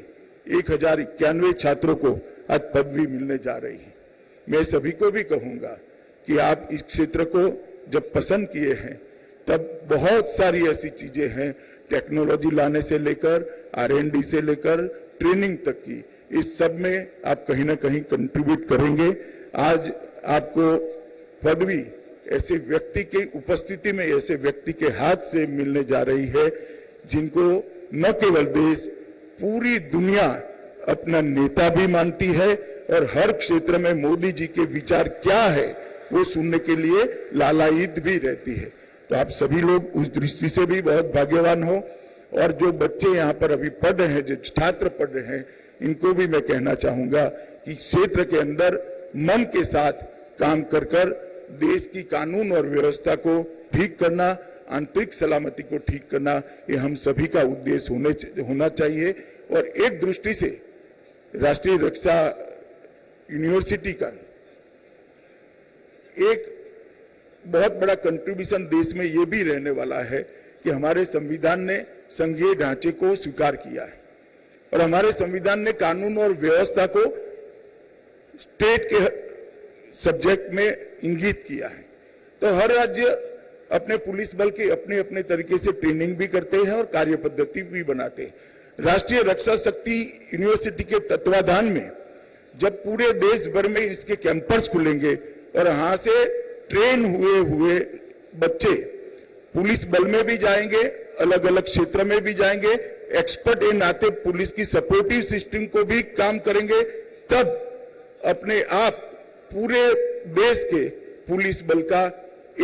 Speaker 5: 1091 छात्रों को आज पदवी मिलने जा रही है। मैं सभी को भी कहूंगा कि आप इस क्षेत्र को जब पसंद किए हैं तब बहुत सारी ऐसी चीजें हैं, टेक्नोलॉजी लाने से लेकर R&D से लेकर ट्रेनिंग तक की, इस सब में आप कहीं ना कहीं कंट्रीब्यूट करेंगे। आज आपको पदवी ऐसे व्यक्ति की उपस्थिति में, ऐसे व्यक्ति के हाथ से मिलने जा रही है जिनको न केवल देश, पूरी दुनिया अपना नेता भी मानती है और हर क्षेत्र में मोदी जी के विचार क्या है वो सुनने के लिए लालायित भी रहती है। तो आप सभी लोग उस दृष्टि से भी बहुत भाग्यवान हो। और जो बच्चे यहाँ पर अभी पढ़ रहे हैं, जो छात्र पढ़ रहे हैं, इनको भी मैं कहना चाहूंगा कि क्षेत्र के अंदर मन के साथ काम कर कर देश की कानून और व्यवस्था को ठीक करना, आंतरिक सलामती को ठीक करना, ये हम सभी का उद्देश्य होना चाहिए। और एक दृष्टि से राष्ट्रीय रक्षा यूनिवर्सिटी का एक बहुत बड़ा कंट्रीब्यूशन देश में ये भी रहने वाला है कि हमारे संविधान ने संघीय ढांचे को स्वीकार किया है और हमारे संविधान ने कानून और व्यवस्था को स्टेट के सब्जेक्ट में इंगित किया है। तो हर राज्य अपने पुलिस बल की अपने अपने तरीके से ट्रेनिंग भी करते हैं और कार्य पद्धति भी बनाते हैं। राष्ट्रीय रक्षा शक्ति यूनिवर्सिटी के तत्वाधान में जब पूरे देश भर में इसके कैंपस खुलेंगे और यहां से ट्रेन हुए बच्चे पुलिस बल में भी जाएंगे, अलग अलग क्षेत्र में भी जाएंगे, एक्सपर्ट इन नाते पुलिस की सपोर्टिव सिस्टम को भी काम करेंगे, तब अपने आप पूरे देश के पुलिस बल का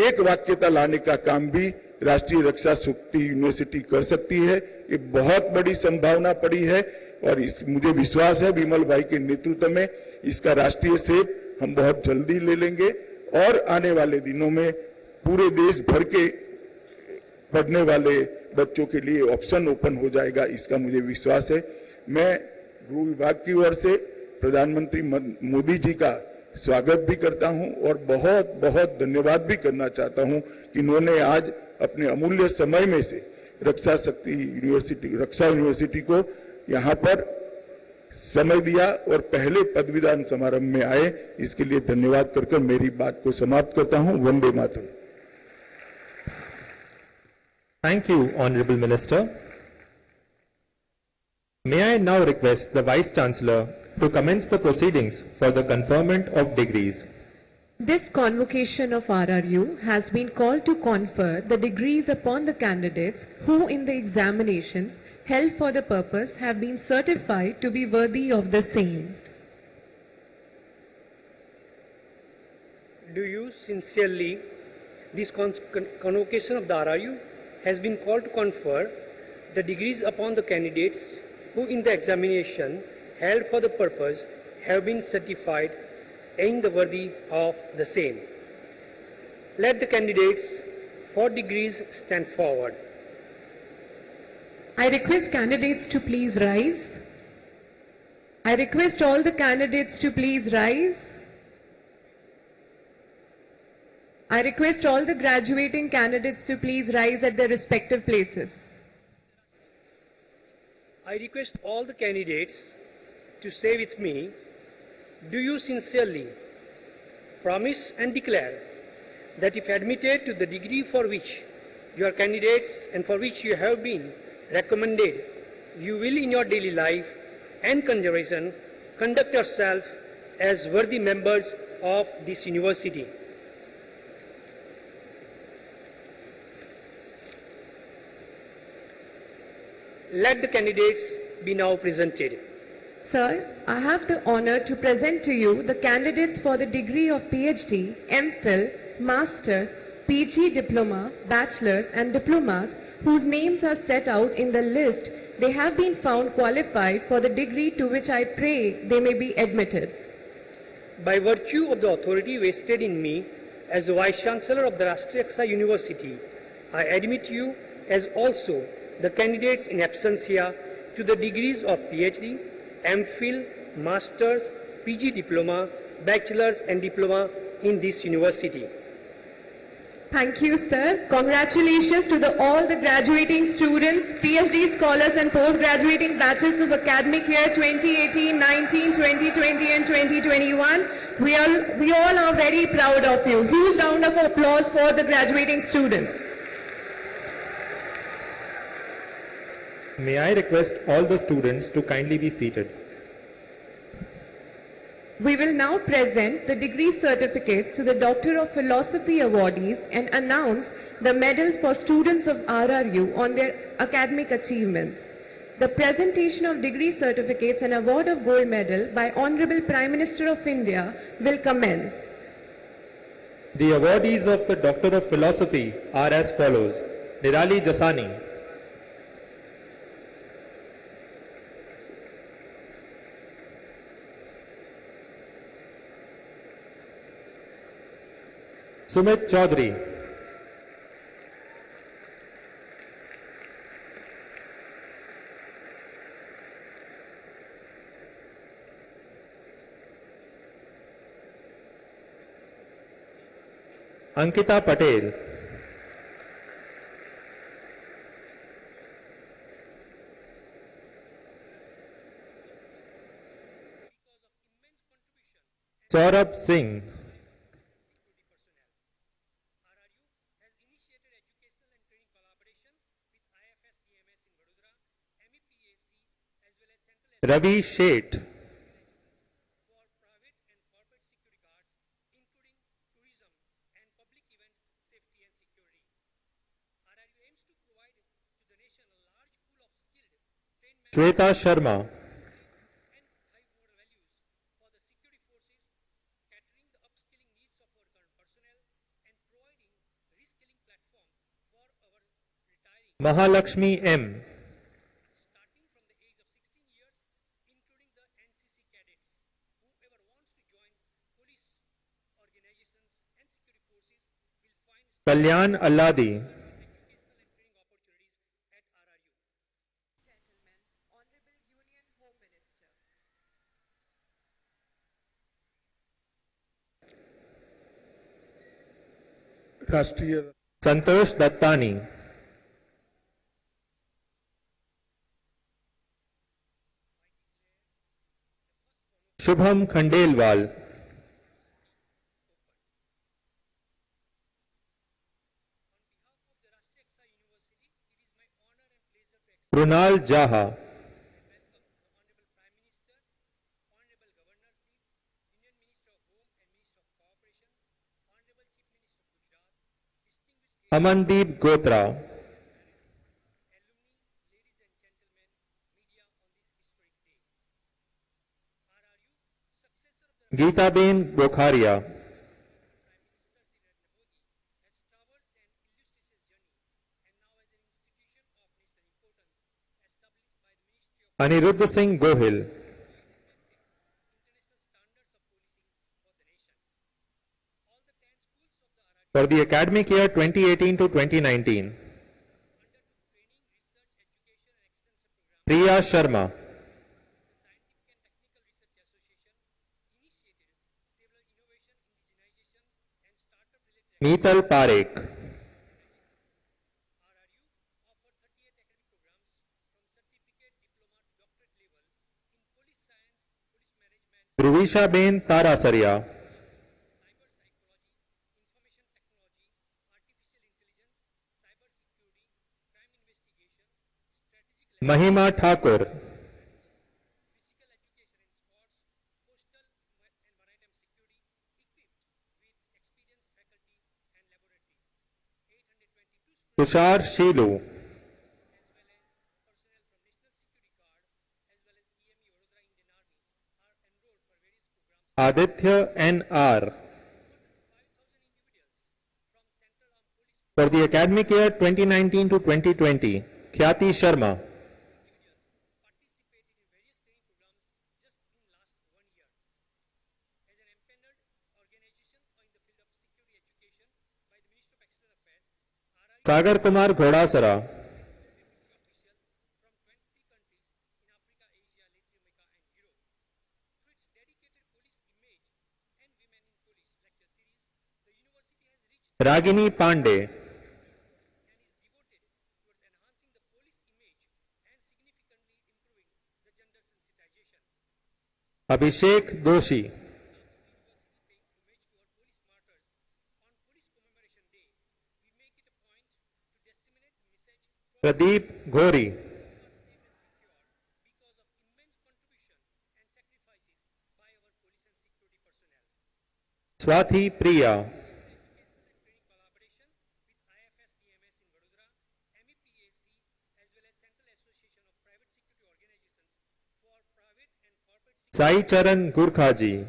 Speaker 5: एक वाक्यता लाने का काम भी राष्ट्रीय रक्षा शक्ति यूनिवर्सिटी कर सकती है। ये बहुत बड़ी संभावना पड़ी है और मुझे विश्वास है विमल भाई के नेतृत्व में इसका राष्ट्रीय सेप हम बहुत जल्दी ले लेंगे और आने वाले दिनों में पूरे देश भर के पढ़ने वाले बच्चों के लिए ऑप्शन ओपन हो जाएगा, इसका मुझे विश्वास है। मैं गृह विभाग की ओर से प्रधानमंत्री मोदी जी का स्वागत भी करता हूं और बहुत बहुत धन्यवाद भी करना चाहता हूं कि इन्होंने आज अपने अमूल्य समय में से रक्षा यूनिवर्सिटी को यहां पर समय दिया और पहले पदवीदान समारोह में आए, इसके लिए धन्यवाद कर मेरी बात को समाप्त करता हूं। Vande Mataram.
Speaker 3: Thank you, Honorable Minister. May I now request the Vice Chancellor to commence the proceedings for the conferment of degrees.
Speaker 2: This convocation of RRU has been called to confer the degrees upon the candidates who in the examinations held for the purpose have been certified to be worthy of the same.
Speaker 4: Do you sincerely, this convocation of the RRU has been called to confer the degrees upon the candidates who in the examination held for the purpose have been certified in the worthy of the same. Let the candidates for degrees stand forward.
Speaker 2: I request candidates to please rise. I request all the candidates to please rise. I request all the graduating candidates to please rise at their respective places.
Speaker 4: I request all the candidates to say with me, do you sincerely promise and declare that if admitted to the degree for which you are candidates and for which you have been recommended, you will in your daily life and consideration conduct yourself as worthy members of this university? Let the candidates be now presented.
Speaker 2: Sir, I have the honor to present to you the candidates for the degree of PhD, MPhil, Masters, PG Diploma, Bachelors and Diplomas whose names are set out in the list. They have been found qualified for the degree to which I pray they may be admitted.
Speaker 4: By virtue of the authority vested in me as the Vice Chancellor of the Rashtriya Raksha University, I admit you as also the candidates in absentia to the degrees of PhD, MPhil, Masters, PG Diploma, Bachelors and Diploma in this university.
Speaker 2: Thank you, sir. Congratulations to all the graduating students, PhD scholars and post-graduating batches of academic year 2018, 19, 2020 and 2021. We all are very proud of you. Huge round of applause for the graduating students.
Speaker 3: May I request all the students to kindly be seated.
Speaker 2: We will now present the degree certificates to the Doctor of Philosophy awardees and announce the medals for students of RRU on their academic achievements. The presentation of degree certificates and award of gold medal by Honorable Prime Minister of India will commence.
Speaker 3: The awardees of the Doctor of Philosophy are as follows: Nirali Jasani, Sumit Chaudhary, Ankita Patel, Saurabh Singh, Ravi Sheth, Shweta Sharma, Mahalakshmi M, Kalyan Alladi,
Speaker 5: राष्ट्रीय
Speaker 3: Santosh Dattani, Shubham Khandelwal, Krunal Jaha, Amandeep Gotra, Geetaben Bokharia, Aniruddha Singh Gohil, for the academic year 2018 to 2019, Priya Sharma, Neetal Parekh, Dhruvisha Ben Tarasaria, Mahima Thakur, Tushar Sheelu, Aditya N.R. For the academic year 2019 to 2020, Khyati Sharma, Sagar Kumar Ghodasara, Ragini Pandey, Abhishek Doshi, Pradeep Ghori, Swathi Priya. Sai Charan Gurkhaji.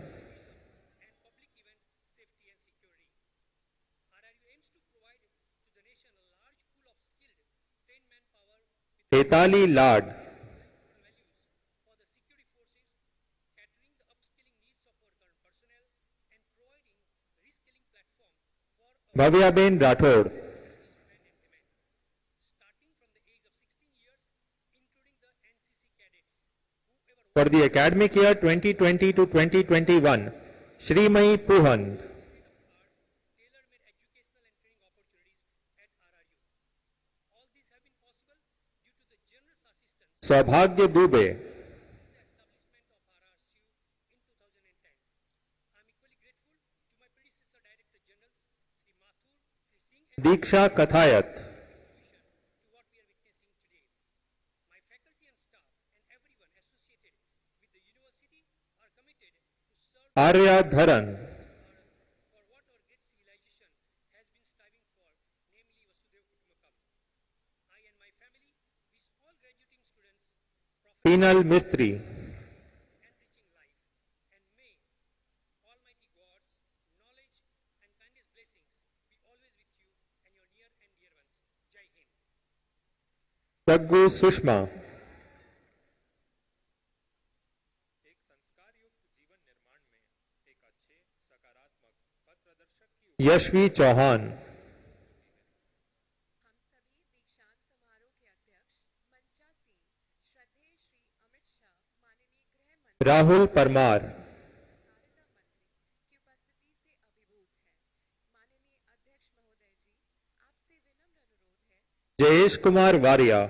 Speaker 3: Etali Lad. Bhavyaben Rathod. For the academic year 2020 to 2021, Shrimai Puhan. Saubhagya Dubey. Diksha Kathayat. Arya Dharan. Peenal Mistry. Praggu Sushma. Yashvi Chauhan. Rahul Parmar. Jayesh Kumar Varia.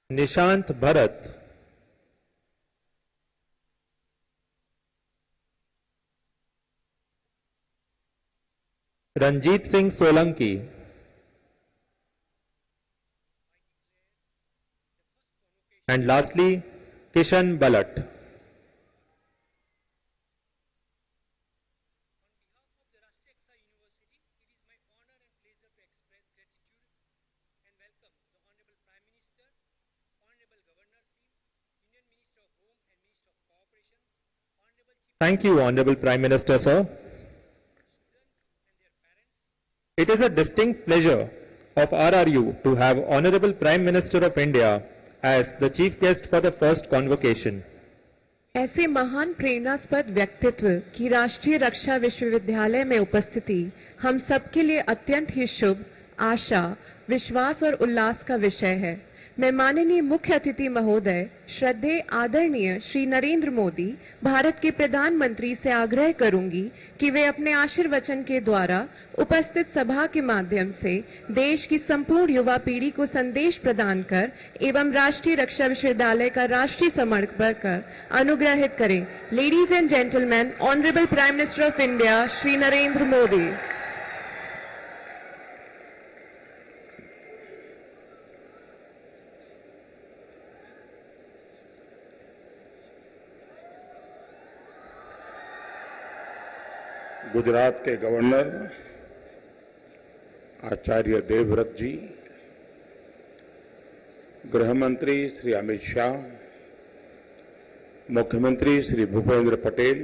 Speaker 3: Nishant Bharat. Ranjit Singh Solanki. And lastly Kishan Balat. Thank you, Honorable Prime Minister, sir. It is a distinct pleasure of RRU to have Honorable Prime Minister of India as the chief guest for the first convocation.
Speaker 2: ऐसे महान प्रेरणास्पद व्यक्तित्व की राष्ट्रीय रक्षा विश्वविद्यालय में उपस्थिति हम सबके लिए अत्यंत ही शुभ, आशा, विश्वास और उल्लास का विषय है। मैं माननीय मुख्य अतिथि महोदय श्रद्धेय आदरणीय श्री नरेंद्र मोदी भारत के प्रधानमंत्री से आग्रह करूंगी कि वे अपने आशीर्वचन के द्वारा उपस्थित सभा के माध्यम से देश की संपूर्ण युवा पीढ़ी को संदेश प्रदान कर एवं राष्ट्रीय रक्षा विश्वविद्यालय का राष्ट्रीय समर्पण कर अनुग्रहित करें। Ladies and gentleman, honourable prime minister of India Shri Narendra Modi.
Speaker 5: Gujarat के गवर्नर आचार्य देवव्रत जी, गृह मंत्री श्री अमित शाह, मुख्यमंत्री श्री भूपेंद्र पटेल,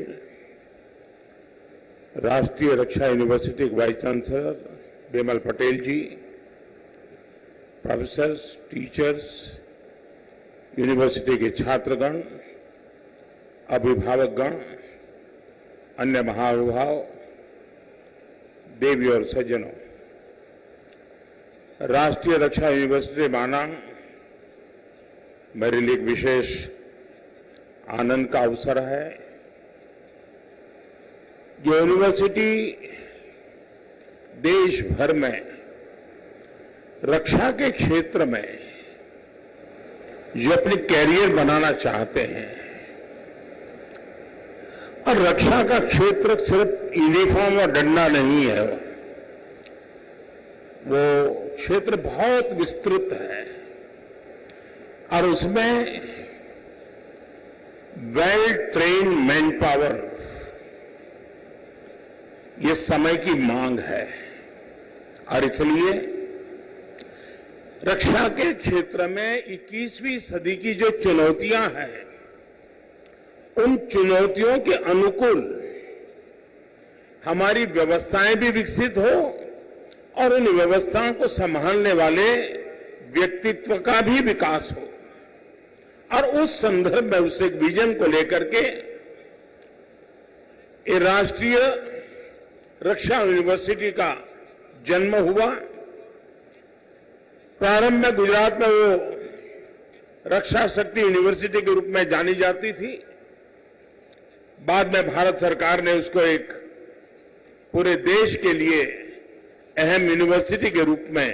Speaker 5: राष्ट्रीय रक्षा यूनिवर्सिटी के वाइस चांसलर बिमल पटेल जी, प्रोफेसर्स, टीचर्स, यूनिवर्सिटी के छात्रगण, अभिभावकगण, अन्य महानुभाव, देवी और सज्जनों, राष्ट्रीय रक्षा यूनिवर्सिटी माना मेरे लिए एक विशेष आनंद का अवसर है। ये यूनिवर्सिटी देश भर में रक्षा के क्षेत्र में जो अपनी कैरियर बनाना चाहते हैं, और रक्षा का क्षेत्र सिर्फ यूनिफॉर्म और डंडा नहीं है, वो क्षेत्र बहुत विस्तृत है।
Speaker 6: और उसमें वेल ट्रेन्ड मैन पावर ये समय की मांग है। और इसलिए रक्षा के क्षेत्र में 21वीं सदी की जो चुनौतियां हैं, उन चुनौतियों के अनुकूल हमारी व्यवस्थाएं भी विकसित हो और उन व्यवस्थाओं को संभालने वाले व्यक्तित्व का भी विकास हो। और उस संदर्भ में उस एक विजन को लेकर के ये राष्ट्रीय रक्षा यूनिवर्सिटी का जन्म हुआ। प्रारंभ में गुजरात में वो रक्षा शक्ति यूनिवर्सिटी के रूप में जानी जाती थी। बाद में भारत सरकार ने उसको एक पूरे देश के लिए अहम यूनिवर्सिटी के रूप में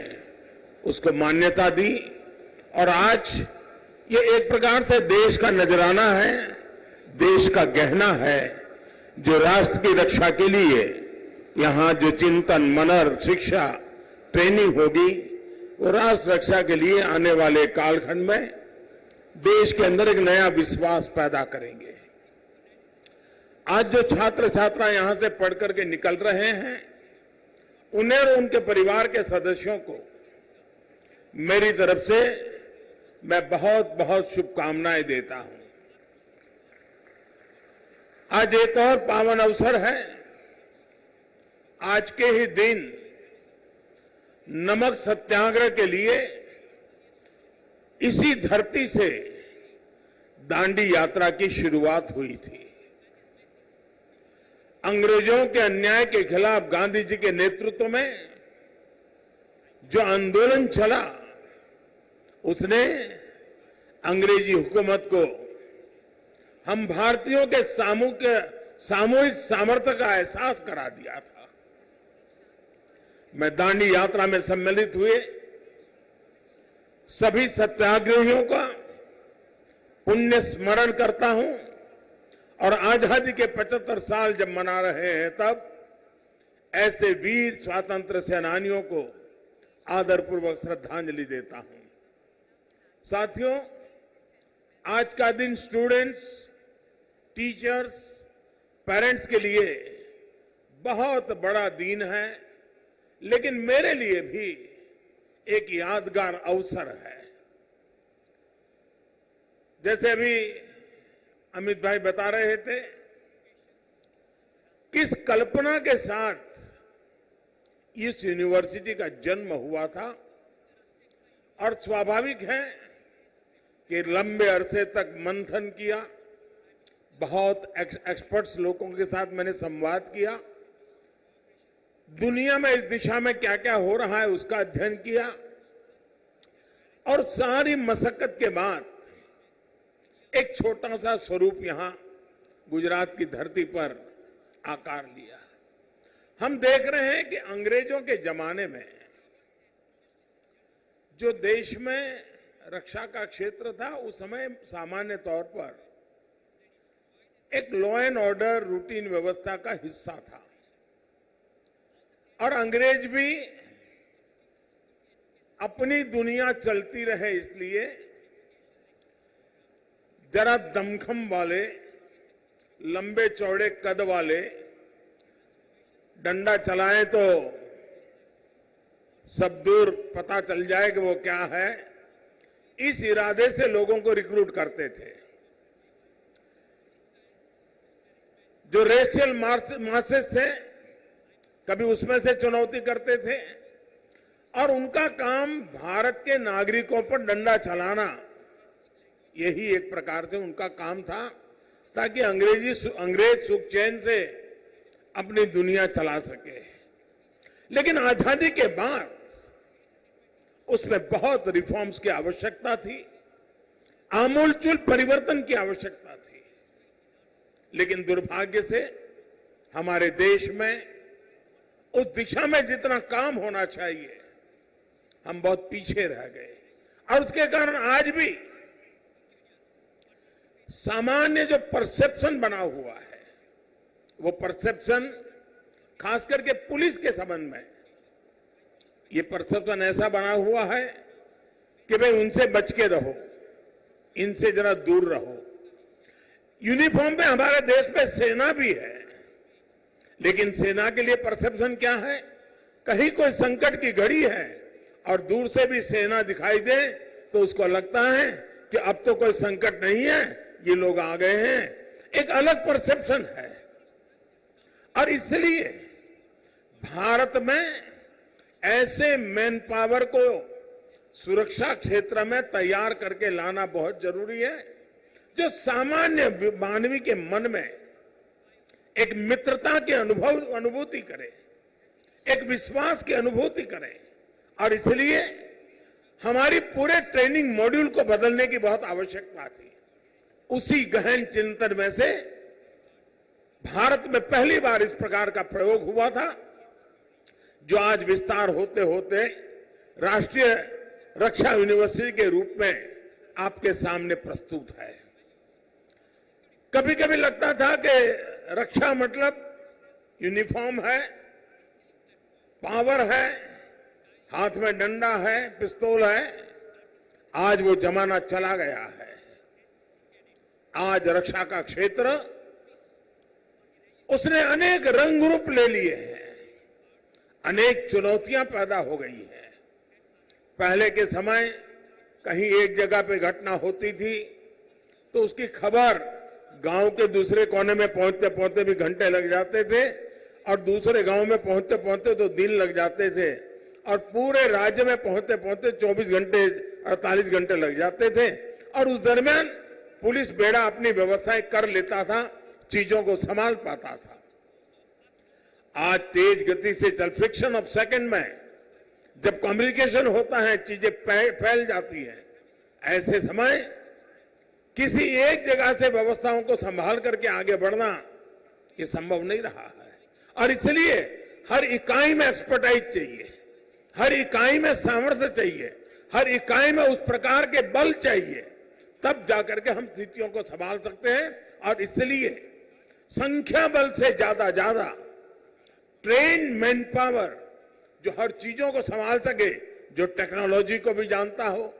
Speaker 6: उसको मान्यता दी। और आज ये एक प्रकार से देश का नजराना है, देश का गहना है, जो राष्ट्र की रक्षा के लिए यहां जो चिंतन, मनन, शिक्षा, ट्रेनिंग होगी, वो राष्ट्र रक्षा के लिए आने वाले कालखंड में देश के अंदर एक नया विश्वास पैदा करेंगे। आज जो छात्र छात्रा यहां से पढ़ करके निकल रहे हैं, उन्हें और उनके परिवार के सदस्यों को मेरी तरफ से मैं बहुत बहुत शुभकामनाएं देता हूं। आज एक और पावन अवसर है। आज के ही दिन नमक सत्याग्रह के लिए इसी धरती से दांडी यात्रा की शुरुआत हुई थी। अंग्रेजों के अन्याय के खिलाफ गांधी जी के नेतृत्व में जो आंदोलन चला, उसने अंग्रेजी हुकूमत को हम भारतीयों के सामूहिक सामर्थ्य का एहसास करा दिया था। मैं दांडी यात्रा में सम्मिलित हुए सभी सत्याग्रहियों का पुण्य स्मरण करता हूं और आजादी के 75 साल जब मना रहे हैं, तब ऐसे वीर स्वातंत्र सेनानियों को आदरपूर्वक श्रद्धांजलि देता हूं। साथियों, आज का दिन स्टूडेंट्स, टीचर्स, पेरेंट्स के लिए बहुत बड़ा दिन है, लेकिन मेरे लिए भी एक यादगार अवसर है। जैसे अभी अमित भाई बता रहे थे, किस कल्पना के साथ इस यूनिवर्सिटी का जन्म हुआ था। और स्वाभाविक है कि लंबे अरसे तक मंथन किया, बहुत एक्सपर्ट्स लोगों के साथ मैंने संवाद किया, दुनिया में इस दिशा में क्या क्या हो रहा है उसका अध्ययन किया, और सारी मशक्कत के बाद एक छोटा सा स्वरूप यहां गुजरात की धरती पर आकार लिया। हम देख रहे हैं कि अंग्रेजों के जमाने में जो देश में रक्षा का क्षेत्र था, उस समय सामान्य तौर पर एक लॉ एंड ऑर्डर रूटीन व्यवस्था का हिस्सा था। और अंग्रेज भी अपनी दुनिया चलती रहे, इसलिए जरा दमखम वाले, लंबे चौड़े कद वाले, डंडा चलाएं तो सब दूर पता चल जाए कि वो क्या है, इस इरादे से लोगों को रिक्रूट करते थे। जो रेशियल मासेस थे, कभी उसमें से चुनौती करते थे, और उनका काम भारत के नागरिकों पर डंडा चलाना, यही एक प्रकार से उनका काम था, ताकि अंग्रेज सुख चैन से अपनी दुनिया चला सके। लेकिन आजादी के बाद उसमें बहुत रिफॉर्म्स की आवश्यकता थी, आमूलचूल परिवर्तन की आवश्यकता थी। लेकिन दुर्भाग्य से हमारे देश में उस दिशा में जितना काम होना चाहिए, हम बहुत पीछे रह गए। और उसके कारण आज भी सामान्य जो परसेप्शन बना हुआ है, वो परसेप्शन खास करके पुलिस के संबंध में, ये परसेप्शन ऐसा बना हुआ है कि भाई उनसे बच के रहो, इनसे जरा दूर रहो। यूनिफॉर्म पे हमारे देश में सेना भी है, लेकिन सेना के लिए परसेप्शन क्या है? कहीं कोई संकट की घड़ी है और दूर से भी सेना दिखाई दे तो उसको लगता है कि अब तो कोई संकट नहीं है, ये लोग आ गए हैं। एक अलग परसेप्शन है और इसलिए भारत में ऐसे मैन पावर को सुरक्षा क्षेत्र में तैयार करके लाना बहुत जरूरी है, जो सामान्य मानवी के मन में एक मित्रता की अनुभूति करे, एक विश्वास की अनुभूति करे। और इसलिए हमारी पूरे ट्रेनिंग मॉड्यूल को बदलने की बहुत आवश्यकता थी। उसी गहन चिंतन में से भारत में पहली बार इस प्रकार का प्रयोग हुआ था, जो आज विस्तार होते होते राष्ट्रीय रक्षा यूनिवर्सिटी के रूप में आपके सामने प्रस्तुत है। कभी कभी लगता था कि रक्षा मतलब यूनिफॉर्म है, पावर है, हाथ में डंडा है, पिस्तौल है। आज वो जमाना चला गया है। आज रक्षा का क्षेत्र उसने अनेक रंग रूप ले लिए हैं, अनेक चुनौतियां पैदा हो गई हैं। पहले के समय कहीं एक जगह पे घटना होती थी तो उसकी खबर गांव के दूसरे कोने में पहुंचते पहुंचते भी घंटे लग जाते थे और दूसरे गांव में पहुंचते पहुंचते तो दिन लग जाते थे और पूरे राज्य में पहुंचते पहुंचते 24 घंटे 48 घंटे लग जाते थे। और उस दरमियान पुलिस बेड़ा अपनी व्यवस्थाएं कर लेता था, चीजों को संभाल पाता था। आज तेज गति से चल फ्रिक्शन ऑफ सेकंड में जब कम्युनिकेशन होता है, चीजें फैल जाती हैं। ऐसे समय किसी एक जगह से व्यवस्थाओं को संभाल करके आगे बढ़ना ये संभव नहीं रहा है। और इसलिए हर इकाई में एक्सपर्टाइज चाहिए, हर इकाई में सामर्थ्य चाहिए, हर इकाई में उस प्रकार के बल चाहिए, तब जाकर के हम स्थितियों को संभाल सकते हैं। और इसलिए संख्या बल से ज्यादा ट्रेन मैन पावर जो हर चीजों को संभाल सके, जो टेक्नोलॉजी को भी जानता हो,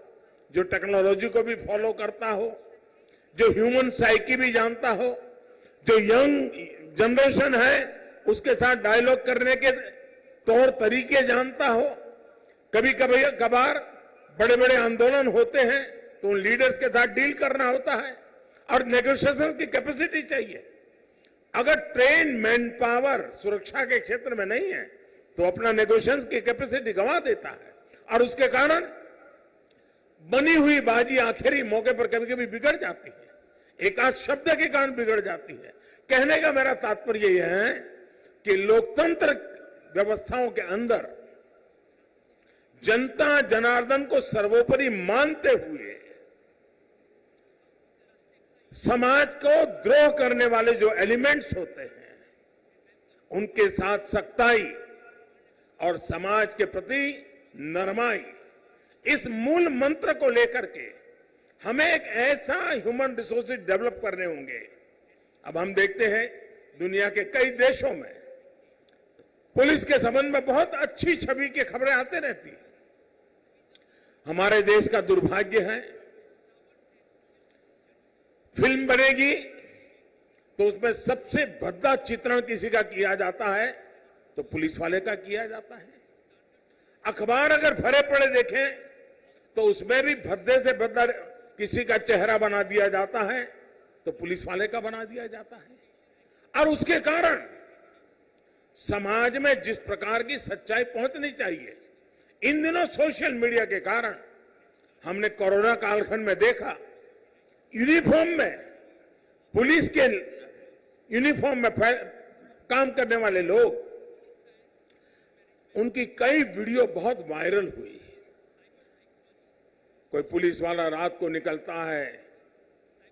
Speaker 6: जो टेक्नोलॉजी को भी फॉलो करता हो, जो ह्यूमन साइकी भी जानता हो, जो यंग जनरेशन है उसके साथ डायलॉग करने के तौर तरीके जानता हो। कभी कभी कभार बड़े बड़े आंदोलन होते हैं तो उन लीडर्स के साथ डील करना होता है और नेगोशिएशन की कैपेसिटी चाहिए। अगर ट्रेन मैन पावर सुरक्षा के क्षेत्र में नहीं है तो अपना नेगोशिएशन की कैपेसिटी गंवा देता है और उसके कारण बनी हुई बाजी आखिरी मौके पर कभी कभी बिगड़ जाती है, एक आध शब्द के कारण बिगड़ जाती है। कहने का मेरा तात्पर्य यह है कि लोकतंत्र व्यवस्थाओं के अंदर जनता जनार्दन को सर्वोपरि मानते हुए समाज को द्रोह करने वाले जो एलिमेंट्स होते हैं उनके साथ सख्ताई और समाज के प्रति नरमाई, इस मूल मंत्र को लेकर के हमें एक ऐसा ह्यूमन रिसोर्सेज डेवलप करने होंगे। अब हम देखते हैं दुनिया के कई देशों में पुलिस के संबंध में बहुत अच्छी छवि की खबरें आते रहती हैं। हमारे देश का दुर्भाग्य है, फिल्म बनेगी तो उसमें सबसे भद्दा चित्रण किसी का किया जाता है तो पुलिस वाले का किया जाता है। अखबार अगर भरे पड़े देखें तो उसमें भी भद्दे से भद्दा किसी का चेहरा बना दिया जाता है तो पुलिस वाले का बना दिया जाता है। और उसके कारण समाज में जिस प्रकार की सच्चाई पहुंचनी चाहिए, इन दिनों सोशल मीडिया के कारण हमने कोरोना कालखंड में देखा, यूनिफॉर्म में, पुलिस के यूनिफॉर्म में काम करने वाले लोग, उनकी कई वीडियो बहुत वायरल हुई। कोई पुलिस वाला रात को निकलता है,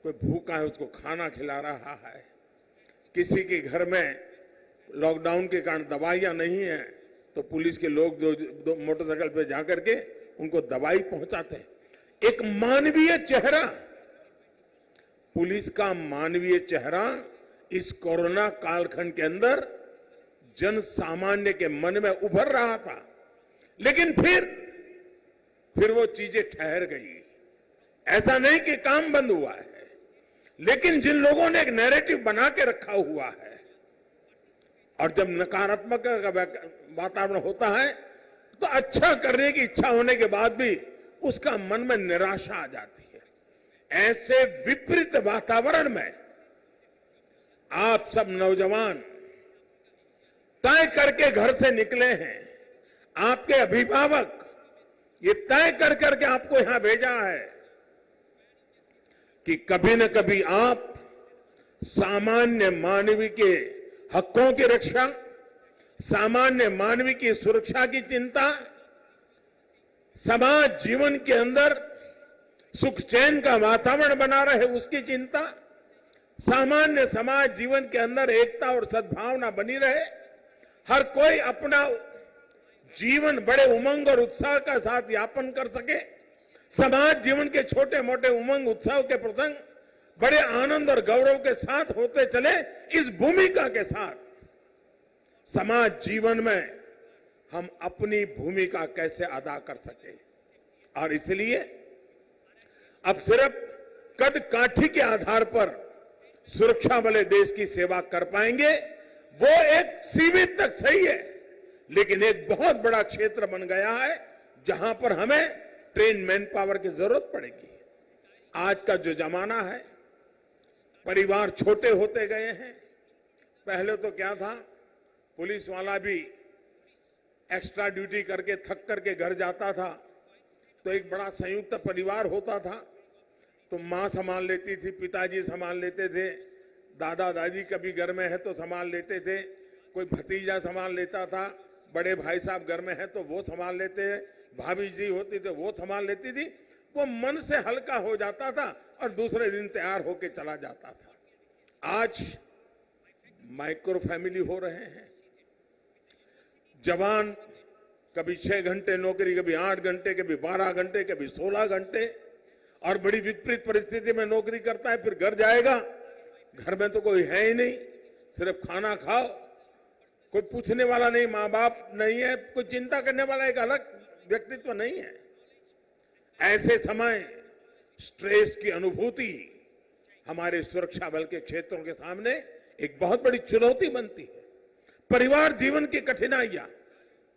Speaker 6: कोई भूखा है उसको खाना खिला रहा है, किसी के घर में लॉकडाउन के कारण दवाइयां नहीं है तो पुलिस के लोग जो मोटरसाइकिल पे जाकर के उनको दवाई पहुंचाते हैं। एक मानवीय चेहरा, पुलिस का मानवीय चेहरा इस कोरोना कालखंड के अंदर जन सामान्य के मन में उभर रहा था। लेकिन फिर वो चीजें ठहर गई। ऐसा नहीं कि काम बंद हुआ है, लेकिन जिन लोगों ने एक नैरेटिव बना के रखा हुआ है, और जब नकारात्मक वातावरण होता है तो अच्छा करने की इच्छा होने के बाद भी उसका मन में निराशा आ जाती है। ऐसे विपरीत वातावरण में आप सब नौजवान तय करके घर से निकले हैं, आपके अभिभावक ये तय कर करके आपको यहां भेजा है कि कभी न कभी आप सामान्य मानवीय के हकों की रक्षा, सामान्य मानवीय की सुरक्षा की चिंता, समाज जीवन के अंदर सुख चैन का वातावरण बना रहे उसकी चिंता, सामान्य समाज जीवन के अंदर एकता और सद्भावना बनी रहे, हर कोई अपना जीवन बड़े उमंग और उत्साह का साथ यापन कर सके, समाज जीवन के छोटे मोटे उमंग उत्साह के प्रसंग बड़े आनंद और गौरव के साथ होते चले, इस भूमिका के साथ समाज जीवन में हम अपनी भूमिका कैसे अदा कर सके। और इसलिए अब सिर्फ कद काठी के आधार पर सुरक्षा वाले देश की सेवा कर पाएंगे, वो एक सीमित तक सही है, लेकिन एक बहुत बड़ा क्षेत्र बन गया है जहां पर हमें ट्रेन मैन पावर की जरूरत पड़ेगी। आज का जो जमाना है, परिवार छोटे होते गए हैं। पहले तो क्या था, पुलिस वाला भी एक्स्ट्रा ड्यूटी करके थक करके घर जाता था तो एक बड़ा संयुक्त परिवार होता था, तो मां संभाल लेती थी, पिताजी संभाल लेते थे, दादा दादी कभी घर में है तो संभाल लेते थे, कोई भतीजा संभाल लेता था, बड़े भाई साहब घर में है तो वो संभाल लेते, भाभी जी होती तो वो संभाल लेती थी। वो मन से हल्का हो जाता था और दूसरे दिन तैयार होके चला जाता था। आज माइक्रो फैमिली हो रहे हैं, जवान कभी 6 घंटे नौकरी, कभी 8 घंटे, कभी 12 घंटे, कभी 16 घंटे, और बड़ी विपरीत परिस्थिति में नौकरी करता है, फिर घर जाएगा, घर में तो कोई है ही नहीं, सिर्फ खाना खाओ, कोई पूछने वाला नहीं, माँ बाप नहीं है, कोई चिंता करने वाला एक अलग व्यक्तित्व नहीं है। ऐसे समय स्ट्रेस की अनुभूति हमारे सुरक्षा बल के क्षेत्रों के सामने एक बहुत बड़ी चुनौती बनती है। परिवार जीवन की कठिनाइयां,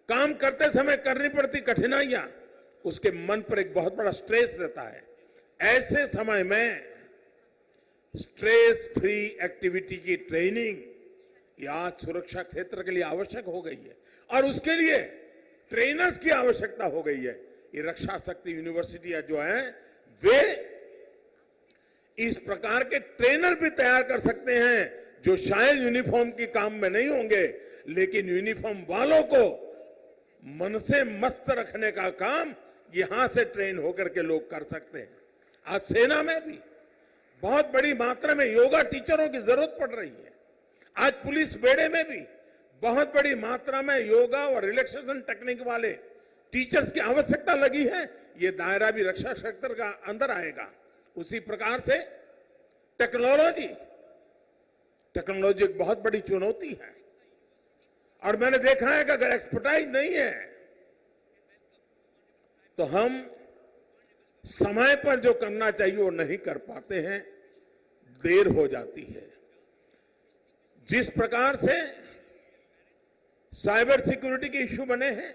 Speaker 6: काम करते समय करनी पड़ती कठिनाइयां, उसके मन पर एक बहुत बड़ा स्ट्रेस रहता है। ऐसे समय में स्ट्रेस फ्री एक्टिविटी की ट्रेनिंग ये आज सुरक्षा क्षेत्र के लिए आवश्यक हो गई है, और उसके लिए ट्रेनर्स की आवश्यकता हो गई है। ये रक्षा शक्ति यूनिवर्सिटियां जो है वे इस प्रकार के ट्रेनर भी तैयार कर सकते हैं जो शायद यूनिफॉर्म के काम में नहीं होंगे, लेकिन यूनिफॉर्म वालों को मन से मस्त रखने का काम यहां से ट्रेन होकर के लोग कर सकते हैं। आज सेना में भी बहुत बड़ी मात्रा में योगा टीचरों की जरूरत पड़ रही है। आज पुलिस बेड़े में भी बहुत बड़ी मात्रा में योगा और रिलैक्सेशन टेक्निक वाले टीचर्स की आवश्यकता लगी है। ये दायरा भी रक्षा क्षेत्र का अंदर आएगा। उसी प्रकार से टेक्नोलॉजी एक बहुत बड़ी चुनौती है, और मैंने देखा है कि अगर एक्सपर्टाइज नहीं है तो हम समय पर जो करना चाहिए वो नहीं कर पाते हैं, देर हो जाती है। जिस प्रकार से साइबर सिक्योरिटी के इश्यू बने हैं,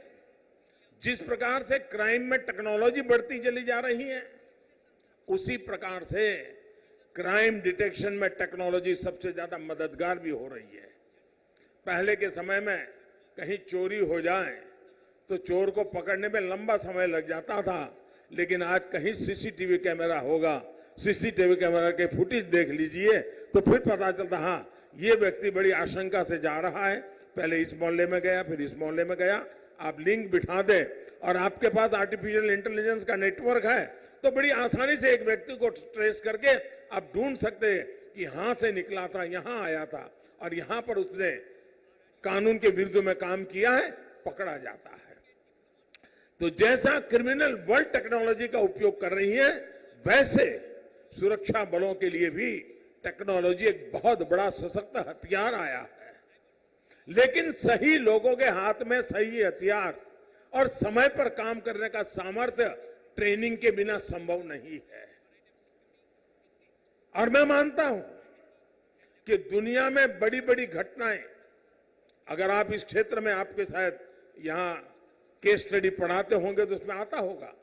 Speaker 6: जिस प्रकार से क्राइम में टेक्नोलॉजी बढ़ती चली जा रही है, उसी प्रकार से क्राइम डिटेक्शन में टेक्नोलॉजी सबसे ज्यादा मददगार भी हो रही है। पहले के समय में कहीं चोरी हो जाए तो चोर को पकड़ने में लंबा समय लग जाता था, लेकिन आज कहीं सीसीटीवी कैमरा होगा, सीसीटीवी कैमरा के फुटेज देख लीजिए तो फिर पता चलता हाँ ये व्यक्ति बड़ी आशंका से जा रहा है, पहले इस मोहल्ले में गया, फिर इस मोहल्ले में गया। आप लिंक बिठा दें और आपके पास आर्टिफिशियल इंटेलिजेंस का नेटवर्क है तो बड़ी आसानी से एक व्यक्ति को ट्रेस करके आप ढूंढ सकते हैं कि यहां से निकला था, यहां आया था और यहां पर उसने कानून के विरुद्ध में काम किया है, पकड़ा जाता है। तो जैसा क्रिमिनल वर्ल्ड टेक्नोलॉजी का उपयोग कर रही है, वैसे सुरक्षा बलों के लिए भी टेक्नोलॉजी एक बहुत बड़ा सशक्त हथियार आया है। लेकिन सही लोगों के हाथ में सही हथियार और समय पर काम करने का सामर्थ्य ट्रेनिंग के बिना संभव नहीं है। और मैं मानता हूं कि दुनिया में बड़ी बड़ी घटनाएं, अगर आप इस क्षेत्र में आपके शायद यहां केस स्टडी पढ़ाते होंगे तो उसमें आता होगा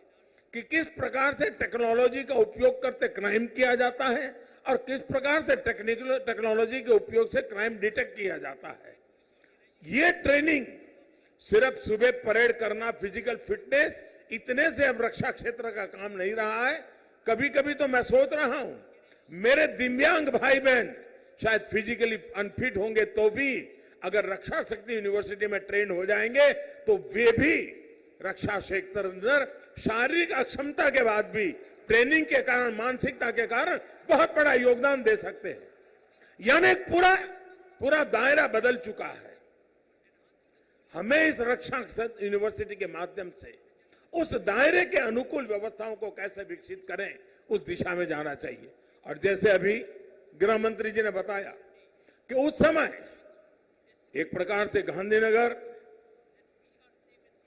Speaker 6: कि किस प्रकार से टेक्नोलॉजी का उपयोग करते क्राइम किया जाता है और किस प्रकार से टेक्नोलॉजी के उपयोग से क्राइम डिटेक्ट किया जाता है। ये ट्रेनिंग सिर्फ सुबह परेड करना, फिजिकल फिटनेस, इतने से अब रक्षा क्षेत्र का काम नहीं रहा है। कभी कभी तो मैं सोच रहा हूं मेरे दिव्यांग भाई बहन शायद फिजिकली अनफिट होंगे तो भी अगर रक्षा शक्ति यूनिवर्सिटी में ट्रेन हो जाएंगे तो वे भी रक्षा क्षेत्र अंदर शारीरिक अक्षमता के बाद भी ट्रेनिंग के कारण, मानसिकता के कारण बहुत बड़ा योगदान दे सकते हैं। यानी पूरा दायरा बदल चुका है। हमें इस रक्षा यूनिवर्सिटी के माध्यम से उस दायरे के अनुकूल व्यवस्थाओं को कैसे विकसित करें, उस दिशा में जाना चाहिए। और जैसे अभी गृह मंत्री जी ने बताया कि उस समय एक प्रकार से गांधीनगर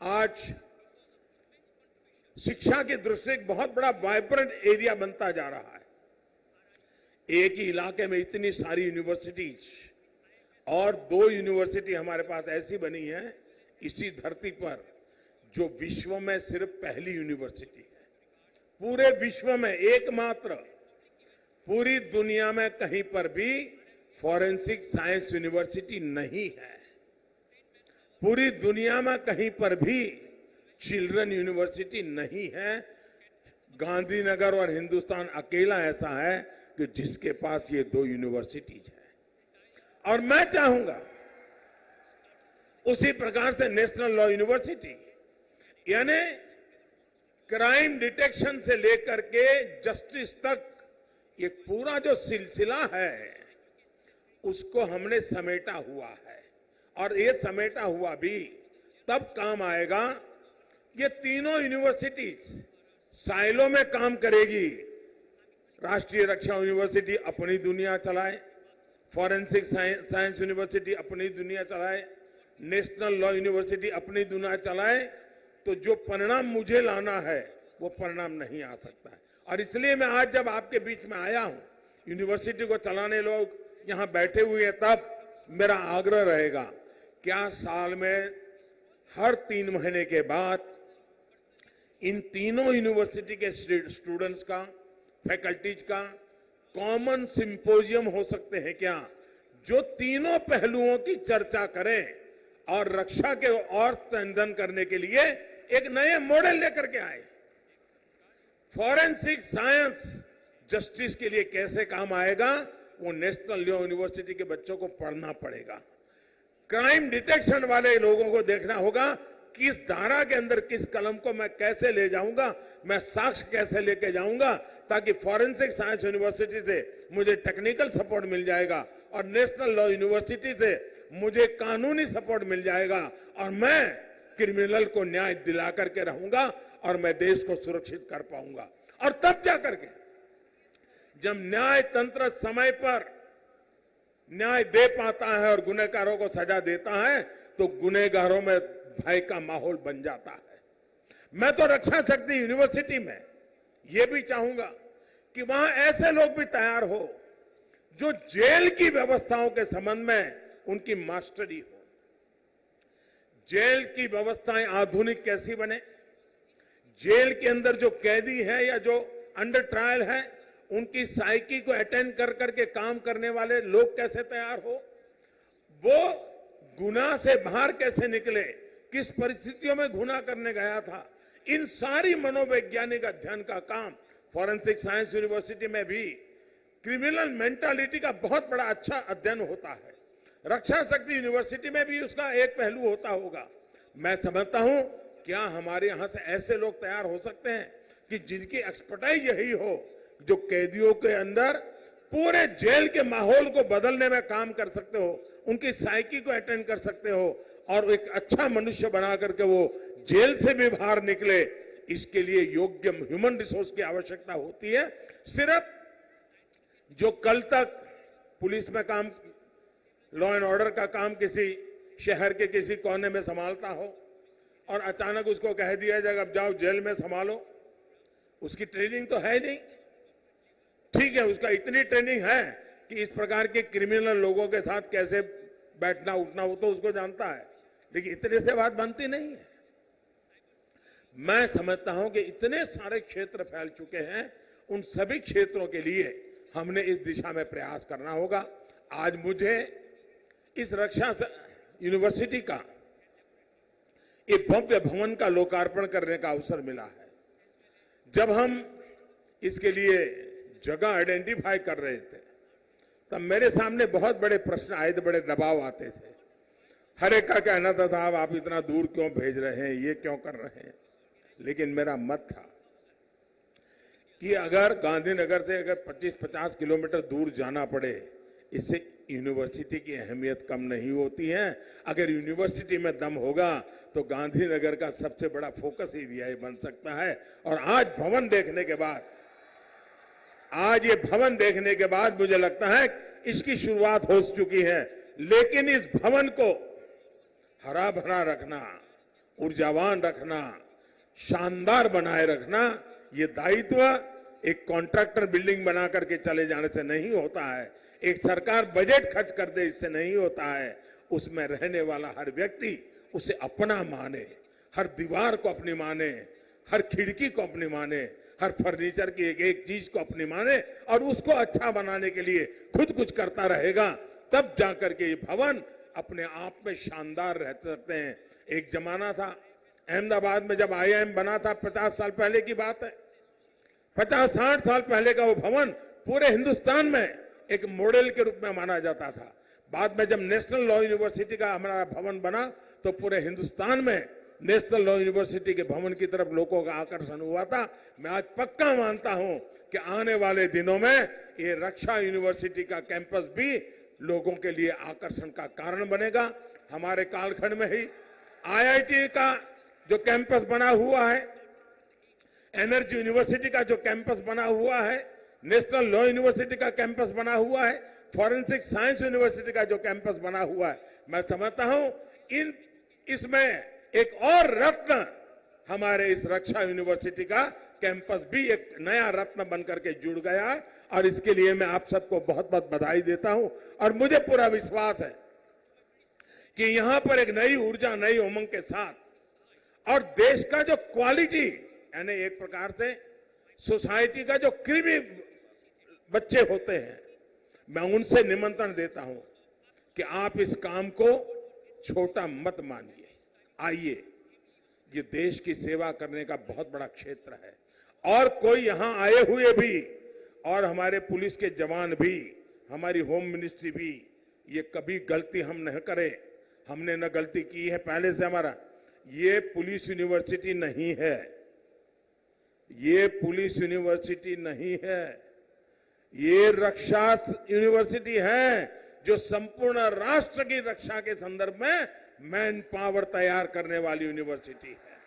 Speaker 6: आज शिक्षा की दृष्टि से एक बहुत बड़ा वाइब्रेंट एरिया बनता जा रहा है। एक ही इलाके में इतनी सारी यूनिवर्सिटीज और 2 यूनिवर्सिटी हमारे पास ऐसी बनी है इसी धरती पर जो विश्व में सिर्फ पहली यूनिवर्सिटी है। पूरे विश्व में एकमात्र, पूरी दुनिया में कहीं पर भी फॉरेंसिक साइंस यूनिवर्सिटी नहीं है। पूरी दुनिया में कहीं पर भी चिल्ड्रन यूनिवर्सिटी नहीं है। गांधीनगर और हिंदुस्तान अकेला ऐसा है कि जिसके पास ये 2 यूनिवर्सिटीज है। और मैं चाहूंगा उसी प्रकार से नेशनल लॉ यूनिवर्सिटी, यानी क्राइम डिटेक्शन से लेकर के जस्टिस तक ये पूरा जो सिलसिला है उसको हमने समेटा हुआ है। और ये समेटा हुआ भी तब काम आएगा, ये तीनों यूनिवर्सिटीज साइलो में काम करेगी। राष्ट्रीय रक्षा यूनिवर्सिटी अपनी दुनिया चलाए, फॉरेंसिक साइंस यूनिवर्सिटी अपनी दुनिया चलाए, नेशनल लॉ यूनिवर्सिटी अपनी दुनिया चलाए, तो जो परिणाम मुझे लाना है वो परिणाम नहीं आ सकता है। और इसलिए मैं आज जब आपके बीच में आया हूं, यूनिवर्सिटी को चलाने लोग यहां बैठे हुए हैं, तब मेरा आग्रह रहेगा क्या साल में हर 3 महीने के बाद इन तीनों यूनिवर्सिटी के स्टूडेंट्स का, फैकल्टीज का कॉमन सिंपोजियम हो सकते हैं क्या, जो तीनों पहलुओं की चर्चा करें और रक्षा के और संवर्धन करने के लिए एक नए मॉडल लेकर के आए। फॉरेंसिक साइंस जस्टिस के लिए कैसे काम आएगा वो नेशनल लॉ यूनिवर्सिटी के बच्चों को पढ़ना पड़ेगा। क्राइम डिटेक्शन वाले लोगों को देखना होगा किस धारा के अंदर किस कलम को मैं कैसे ले जाऊंगा, मैं साक्ष्य कैसे लेके जाऊंगा, ताकि फॉरेंसिक साइंस यूनिवर्सिटी से मुझे टेक्निकल सपोर्ट मिल जाएगा और नेशनल लॉ यूनिवर्सिटी से मुझे कानूनी सपोर्ट मिल जाएगा और मैं क्रिमिनल को न्याय दिला करके रहूंगा और मैं देश को सुरक्षित कर पाऊंगा। और तब जा करके जब न्याय तंत्र समय पर न्याय दे पाता है और गुनहगारों को सजा देता है तो गुनहगारों में भय का माहौल बन जाता है। मैं तो रक्षा शक्ति यूनिवर्सिटी में यह भी चाहूंगा कि वहां ऐसे लोग भी तैयार हो जो जेल की व्यवस्थाओं के संबंध में उनकी मास्टरी हो। जेल की व्यवस्थाएं आधुनिक कैसी बने, जेल के अंदर जो कैदी है या जो अंडर ट्रायल है उनकी साइकी को अटेंड कर करके काम करने वाले लोग कैसे तैयार हो, वो गुनाह से बाहर कैसे निकले, किस परिस्थितियों में गुनाह करने गया था, इन सारी मनोवैज्ञानिक अध्ययन का काम फॉरेंसिक साइंस यूनिवर्सिटी में भी क्रिमिनल मेंटालिटी का बहुत बड़ा अच्छा अध्ययन होता है। रक्षा शक्ति यूनिवर्सिटी में भी उसका एक पहलू होता होगा। मैं समझता हूं क्या हमारे यहां से ऐसे लोग तैयार हो सकते हैं कि जिनकी एक्सपर्टाइज यही हो, जो कैदियों के अंदर पूरे जेल के माहौल को बदलने में काम कर सकते हो, उनकी साइकी को अटेंड कर सकते हो और एक अच्छा मनुष्य बना करके वो जेल से भी बाहर निकले। इसके लिए योग्य ह्यूमन रिसोर्स की आवश्यकता होती है। सिर्फ जो कल तक पुलिस में काम, लॉ एंड ऑर्डर का काम किसी शहर के किसी कोने में संभालता हो और अचानक उसको कह दिया जाएगा अब जाओ जेल में संभालो, उसकी ट्रेनिंग तो है नहीं। ठीक है, उसका इतनी ट्रेनिंग है कि इस प्रकार के क्रिमिनल लोगों के साथ कैसे बैठना उठना वो तो उसको जानता है, लेकिन इतने से बात बनती नहीं है। मैं समझता हूं कि इतने सारे क्षेत्र फैल चुके हैं, उन सभी क्षेत्रों के लिए हमने इस दिशा में प्रयास करना होगा। आज मुझे इस रक्षा यूनिवर्सिटी का एक भव्य भवन का लोकार्पण करने का अवसर मिला है। जब हम इसके लिए जगह आइडेंटिफाई कर रहे थे तब मेरे सामने बहुत बड़े प्रश्न आए थे, बड़े दबाव आते थे। हर एक का कहना था साहब आप इतना दूर क्यों भेज रहे हैं, ये क्यों कर रहे हैं, लेकिन मेरा मत था कि अगर गांधीनगर से अगर 25-50 किलोमीटर दूर जाना पड़े, इससे यूनिवर्सिटी की अहमियत कम नहीं होती है। अगर यूनिवर्सिटी में दम होगा तो गांधीनगर का सबसे बड़ा फोकस एरिया बन सकता है। और आज ये भवन देखने के बाद मुझे लगता है इसकी शुरुआत हो चुकी है, लेकिन इस भवन को हरा भरा रखना, ऊर्जावान रखना, शानदार बनाए रखना, ये दायित्व एक कॉन्ट्रैक्टर बिल्डिंग बना करके चले जाने से नहीं होता है, एक सरकार बजट खर्च कर दे इससे नहीं होता है। उसमें रहने वाला हर व्यक्ति उसे अपना माने, हर दीवार को अपनी माने, हर खिड़की को अपनी माने, हर फर्नीचर की एक एक चीज को अपनी माने और उसको अच्छा बनाने के लिए खुद कुछ करता रहेगा, तब जाकर के ये भवन अपने आप में शानदार रह सकते हैं। एक जमाना था अहमदाबाद में जब IIM बना था, 50 साल पहले की बात है, 50-60 साल पहले का वो भवन पूरे हिंदुस्तान में एक मॉडल के रूप में माना जाता था। बाद में जब नेशनल लॉ यूनिवर्सिटी का हमारा भवन बना तो पूरे हिंदुस्तान में नेशनल लॉ यूनिवर्सिटी के भवन की तरफ लोगों का आकर्षण हुआ था। मैं आज पक्का मानता हूं कि आने वाले दिनों में ये रक्षा यूनिवर्सिटी का कैंपस भी लोगों के लिए आकर्षण का कारण बनेगा। हमारे कालखंड में ही IIT का जो कैंपस बना हुआ है, एनर्जी यूनिवर्सिटी का जो कैंपस बना हुआ है, नेशनल लॉ यूनिवर्सिटी का कैंपस बना हुआ है, फॉरेंसिक साइंस यूनिवर्सिटी का जो कैंपस बना हुआ है, मैं समझता हूं इसमें एक और रत्न हमारे इस रक्षा यूनिवर्सिटी का कैंपस भी एक नया रत्न बनकर के जुड़ गया है। और इसके लिए मैं आप सबको बहुत बहुत बधाई देता हूं और मुझे पूरा विश्वास है कि यहां पर एक नई ऊर्जा, नई उमंग के साथ और देश का जो क्वालिटी, यानी एक प्रकार से सोसाइटी का जो कृमि बच्चे होते हैं, मैं उनसे निमंत्रण देता हूं कि आप इस काम को छोटा मत मानिए। आइए, ये देश की सेवा करने का बहुत बड़ा क्षेत्र है और कोई यहां आए हुए भी और हमारे पुलिस के जवान भी, हमारी होम मिनिस्ट्री भी, ये कभी गलती हम न करें। हमने न गलती की है पहले से हमारा। ये पुलिस यूनिवर्सिटी नहीं है, ये पुलिस यूनिवर्सिटी नहीं है, ये रक्षा यूनिवर्सिटी है जो संपूर्ण राष्ट्र की रक्षा के संदर्भ में मैन पावर तैयार करने वाली यूनिवर्सिटी है।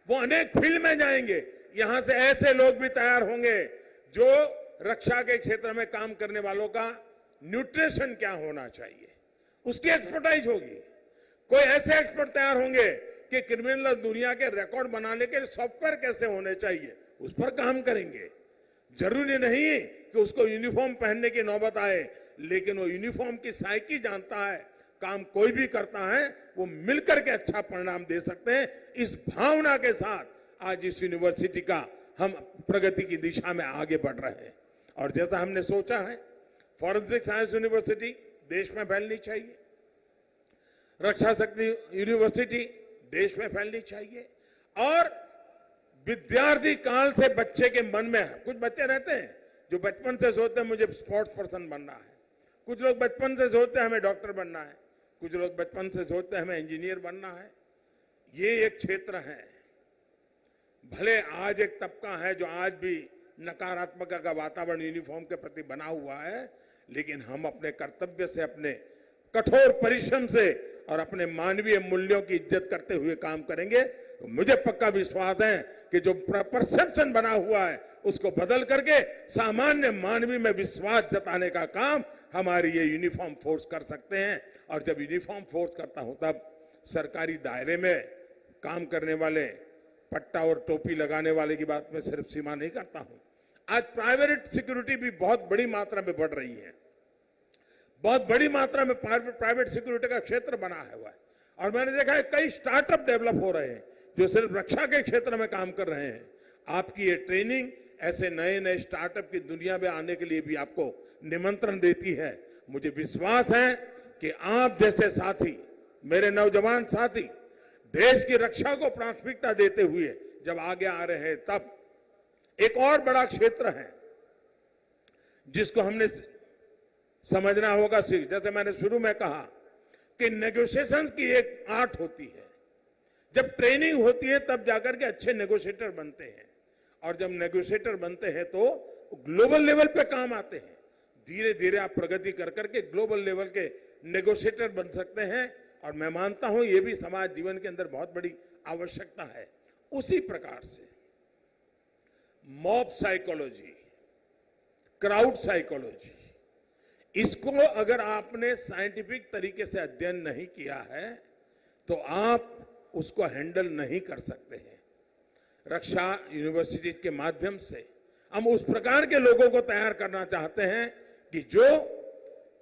Speaker 6: वो अनेक फील्ड में जाएंगे, यहां से ऐसे लोग भी तैयार होंगे जो रक्षा के क्षेत्र में काम करने वालों का न्यूट्रिशन क्या होना चाहिए उसकी एक्सपर्टाइज होगी। कोई ऐसे एक्सपर्ट तैयार होंगे कि क्रिमिनल दुनिया के रिकॉर्ड बनाने के सॉफ्टवेयर कैसे होने चाहिए उस पर काम करेंगे। जरूरी नहीं कि उसको यूनिफॉर्म पहनने की नौबत आए, लेकिन वो यूनिफॉर्म की साइकी जानता है। काम कोई भी करता है वो मिलकर के अच्छा परिणाम दे सकते हैं। इस भावना के साथ आज इस यूनिवर्सिटी का हम प्रगति की दिशा में आगे बढ़ रहे हैं। और जैसा हमने सोचा है, फॉरेंसिक साइंस यूनिवर्सिटी देश में फैलनी चाहिए, रक्षा शक्ति यूनिवर्सिटी देश में फैलनी चाहिए। और विद्यार्थी काल से बच्चे के मन में, कुछ बच्चे रहते हैं जो बचपन से सोचते हैं मुझे स्पोर्ट्स पर्सन बनना है, कुछ लोग बचपन से सोचते हैं हमें डॉक्टर बनना है, कुछ लोग बचपन से सोचते हैं हमें इंजीनियर बनना है। ये एक क्षेत्र है। भले आज एक तबका है जो आज भी नकारात्मक का वातावरण यूनिफॉर्म के प्रति बना हुआ है, लेकिन हम अपने कर्तव्य से, अपने कठोर परिश्रम से और अपने मानवीय मूल्यों की इज्जत करते हुए काम करेंगे तो मुझे पक्का विश्वास है कि जो परसेप्शन बना हुआ है उसको बदल करके सामान्य मानवीय में विश्वास जताने का काम हमारी ये यूनिफॉर्म फोर्स कर सकते हैं। और जब यूनिफॉर्म फोर्स करता हूं तब सरकारी दायरे में काम करने वाले, पट्टा और टोपी लगाने वाले की बात में सिर्फ सीमा नहीं करता हूं। आज प्राइवेट सिक्योरिटी भी बहुत बड़ी मात्रा में बढ़ रही है। बहुत बड़ी मात्रा में प्राइवेट सिक्योरिटी का क्षेत्र बना हुआ है और मैंने देखा है कई स्टार्टअप डेवलप हो रहे हैं जो सिर्फ रक्षा के क्षेत्र में काम कर रहे हैं। आपकी ये ट्रेनिंग ऐसे नए नए स्टार्टअप की दुनिया में आने के लिए भी आपको निमंत्रण देती है। मुझे विश्वास है कि आप जैसे साथी, मेरे नौजवान साथी, देश की रक्षा को प्राथमिकता देते हुए जब आगे आ रहे हैं, तब एक और बड़ा क्षेत्र है जिसको हमने समझना होगा। जैसे मैंने शुरू में कहा कि नेगोशिएशंस की एक आर्ट होती है। जब ट्रेनिंग होती है तब जाकर के अच्छे नेगोशिएटर बनते हैं और जब नेगोशिएटर बनते हैं तो ग्लोबल लेवल पे काम आते हैं। धीरे धीरे आप प्रगति कर करके ग्लोबल लेवल के नेगोशिएटर बन सकते हैं और मैं मानता हूं ये भी समाज जीवन के अंदर बहुत बड़ी आवश्यकता है। उसी प्रकार से मॉब साइकोलॉजी, क्राउड साइकोलॉजी, इसको अगर आपने साइंटिफिक तरीके से अध्ययन नहीं किया है तो आप उसको हैंडल नहीं कर सकते हैं। रक्षा यूनिवर्सिटी के माध्यम से हम उस प्रकार के लोगों को तैयार करना चाहते हैं कि जो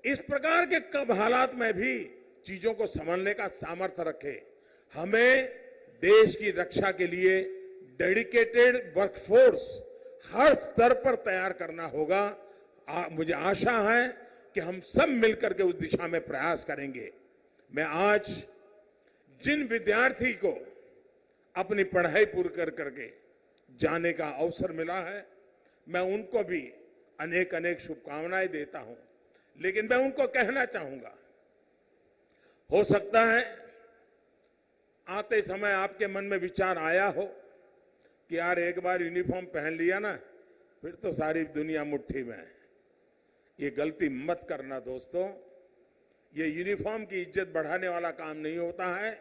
Speaker 6: इस प्रकार के कब हालात में भी चीजों को संभालने का सामर्थ्य रखे। हमें देश की रक्षा के लिए डेडिकेटेड वर्कफोर्स हर स्तर पर तैयार करना होगा। मुझे आशा है कि हम सब मिलकर के उस दिशा में प्रयास करेंगे। मैं आज जिन विद्यार्थी को अपनी पढ़ाई पूरी कर करके जाने का अवसर मिला है, मैं उनको भी अनेक अनेक शुभकामनाएं देता हूं। लेकिन मैं उनको कहना चाहूंगा, हो सकता है आते समय आपके मन में विचार आया हो कि यार एक बार यूनिफॉर्म पहन लिया ना फिर तो सारी दुनिया मुट्ठी में है। ये गलती मत करना दोस्तों। ये यूनिफॉर्म की इज्जत बढ़ाने वाला काम नहीं होता है।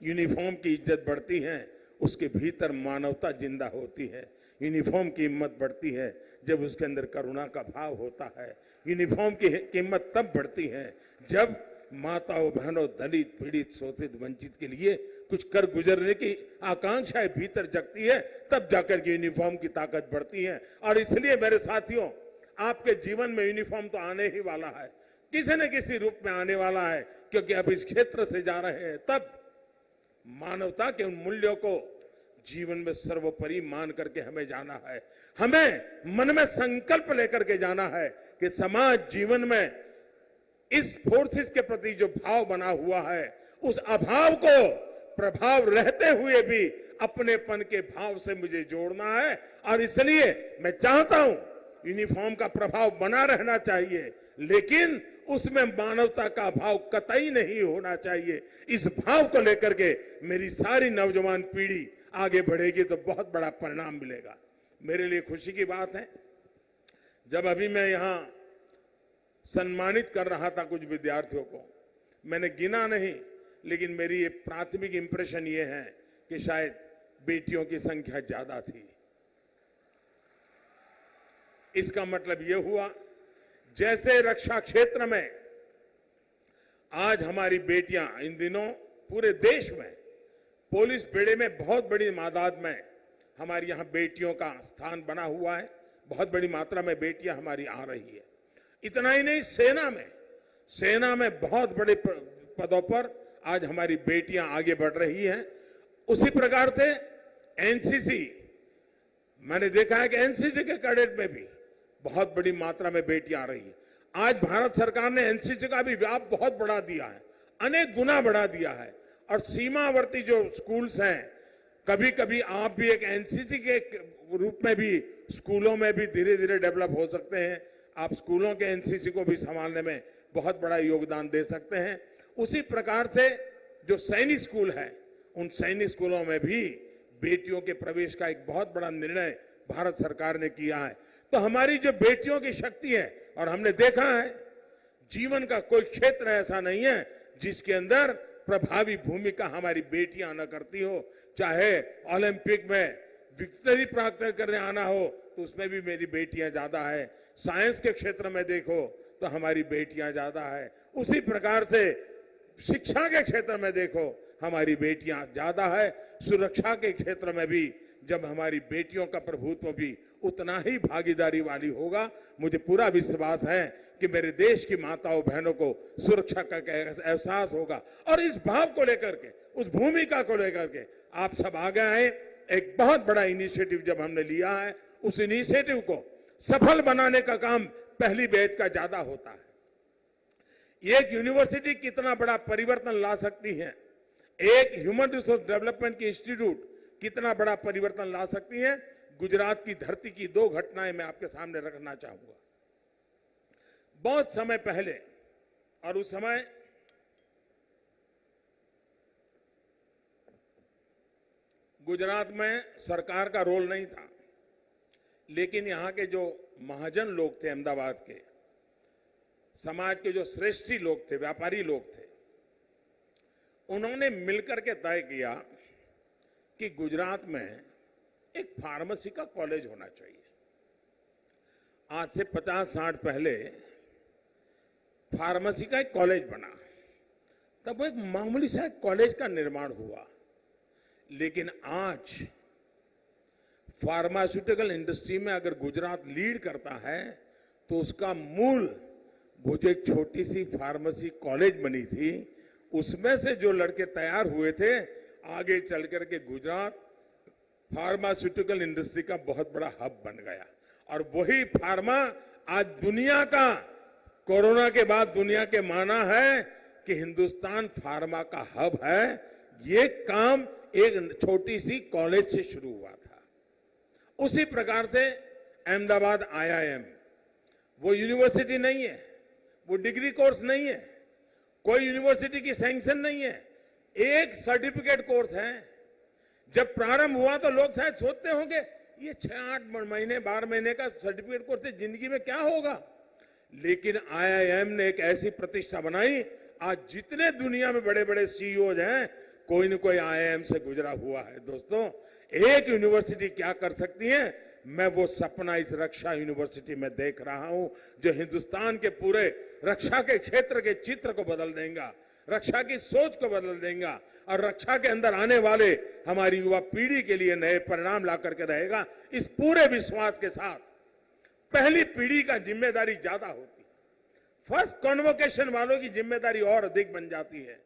Speaker 6: यूनिफॉर्म की इज्जत बढ़ती है, उसके भीतर मानवता जिंदा होती है। यूनिफॉर्म की हिम्मत बढ़ती है जब उसके अंदर करुणा का भाव होता है। यूनिफॉर्म की कीमत तब बढ़ती है जब माताओं, बहनों, दलित, पीड़ित, शोषित, वंचित के लिए कुछ कर गुजरने की आकांक्षाएं भीतर जगती है, तब जाकर के यूनिफॉर्म की ताकत बढ़ती है। और इसलिए मेरे साथियों, आपके जीवन में यूनिफॉर्म तो आने ही वाला है, किसी न किसी रूप में आने वाला है, क्योंकि अब इस क्षेत्र से जा रहे हैं। तब मानवता के उन मूल्यों को जीवन में सर्वोपरि मान करके हमें जाना है। हमें मन में संकल्प लेकर के जाना है कि समाज जीवन में इस फोर्सेस के प्रति जो भाव बना हुआ है, उस अभाव को प्रभाव रहते हुए भी अपनेपन के भाव से मुझे जोड़ना है। और इसलिए मैं चाहता हूं यूनिफॉर्म का प्रभाव बना रहना चाहिए, लेकिन उसमें मानवता का भाव कतई नहीं होना चाहिए। इस भाव को लेकर के मेरी सारी नौजवान पीढ़ी आगे बढ़ेगी तो बहुत बड़ा परिणाम मिलेगा। मेरे लिए खुशी की बात है, जब अभी मैं यहां सम्मानित कर रहा था कुछ विद्यार्थियों को, मैंने गिना नहीं, लेकिन मेरी ये प्राथमिक इंप्रेशन ये है कि शायद बेटियों की संख्या ज्यादा थी। इसका मतलब ये हुआ, जैसे रक्षा क्षेत्र में आज हमारी बेटियां इन दिनों पूरे देश में पुलिस बेड़े में बहुत बड़ी तादाद में हमारी यहां बेटियों का स्थान बना हुआ है। बहुत बड़ी मात्रा में बेटियां हमारी आ रही है। इतना ही नहीं, सेना में बहुत बड़े पदों पर आज हमारी बेटियां आगे बढ़ रही हैं। उसी प्रकार से एनसीसी, मैंने देखा है कि एनसीसी के कैडेट में भी बहुत बड़ी मात्रा में बेटियां आ रही है। आज भारत सरकार ने एनसीसी का भी व्याप बहुत बढ़ा दिया है, अनेक गुना बढ़ा दिया है। और सीमावर्ती जो स्कूल्स हैं, कभी कभी आप भी एक एनसीसी के रूप में भी स्कूलों में भी धीरे धीरे डेवलप हो सकते हैं। आप स्कूलों के एनसीसी को भी संभालने में बहुत बड़ा योगदान दे सकते हैं। उसी प्रकार से जो सैनिक स्कूल है, उन सैनिक स्कूलों में भी बेटियों के प्रवेश का एक बहुत बड़ा निर्णय भारत सरकार ने किया है। तो हमारी जो बेटियों की शक्ति है, और हमने देखा है जीवन का कोई क्षेत्र ऐसा नहीं है जिसके अंदर प्रभावी भूमिका हमारी बेटियां न करती हो। चाहे ओलंपिक में विक्ट्री प्राप्त करने आना हो तो उसमें भी मेरी बेटियां ज्यादा है। साइंस के क्षेत्र में देखो तो हमारी बेटियां ज्यादा है। उसी प्रकार से शिक्षा के क्षेत्र में देखो हमारी बेटियां ज्यादा है। सुरक्षा के क्षेत्र में भी जब हमारी बेटियों का प्रभुत्व भी उतना ही भागीदारी वाली होगा। मुझे पूरा विश्वास है कि मेरे देश की माताओं बहनों को सुरक्षा का एहसास होगा और इस भाव को लेकर के, उस भूमिका को लेकर के आप सब आगे आए। एक बहुत बड़ा इनिशिएटिव जब हमने लिया है, उस इनिशिएटिव को सफल बनाने का काम पहली बेच का ज्यादा होता है। एक यूनिवर्सिटी कितना बड़ा परिवर्तन ला सकती है, एक ह्यूमन रिसोर्स डेवलपमेंट की इंस्टीट्यूट कितना बड़ा परिवर्तन ला सकती है। गुजरात की धरती की 2 घटनाएं मैं आपके सामने रखना चाहूंगा। बहुत समय पहले, और उस समय गुजरात में सरकार का रोल नहीं था, लेकिन यहां के जो महाजन लोग थे, अहमदाबाद के समाज के जो श्रेष्ठी लोग थे, व्यापारी लोग थे, उन्होंने मिलकर के तय किया कि गुजरात में एक फार्मेसी का कॉलेज होना चाहिए। आज से 50-60 पहले फार्मेसी का एक कॉलेज बना, तब वो एक मामूली सा कॉलेज का निर्माण हुआ। लेकिन आज फार्मास्यूटिकल इंडस्ट्री में अगर गुजरात लीड करता है तो उसका मूल, वो जो एक छोटी सी फार्मेसी कॉलेज बनी थी, उसमें से जो लड़के तैयार हुए थे, आगे चल करके गुजरात फार्मास्यूटिकल इंडस्ट्री का बहुत बड़ा हब बन गया। और वही फार्मा आज दुनिया का, कोरोना के बाद दुनिया के माना है कि हिंदुस्तान फार्मा का हब है। ये काम एक छोटी सी कॉलेज से शुरू हुआ था। उसी प्रकार से अहमदाबाद IIM, वो यूनिवर्सिटी नहीं है, वो डिग्री कोर्स नहीं है, कोई यूनिवर्सिटी की सैंक्शन नहीं है, एक सर्टिफिकेट कोर्स है। जब प्रारंभ हुआ तो लोग शायद सोचते होंगे ये 6-8 महीने 12 महीने का सर्टिफिकेट कोर्स से जिंदगी में क्या होगा। लेकिन IIM ने एक ऐसी प्रतिष्ठा बनाई, आज जितने दुनिया में बड़े बड़े CEOs हैं, कोई न कोई IIM से गुजरा हुआ है। दोस्तों, एक यूनिवर्सिटी क्या कर सकती है, मैं वो सपना इस रक्षा यूनिवर्सिटी में देख रहा हूं, जो हिंदुस्तान के पूरे रक्षा के क्षेत्र के चित्र को बदल देगा, रक्षा की सोच को बदल देगा और रक्षा के अंदर आने वाले हमारी युवा पीढ़ी के लिए नए परिणाम ला करके रहेगा। इस पूरे विश्वास के साथ पहली पीढ़ी का जिम्मेदारी ज्यादा होती है, फर्स्ट कॉन्वोकेशन वालों की जिम्मेदारी और अधिक बन जाती है।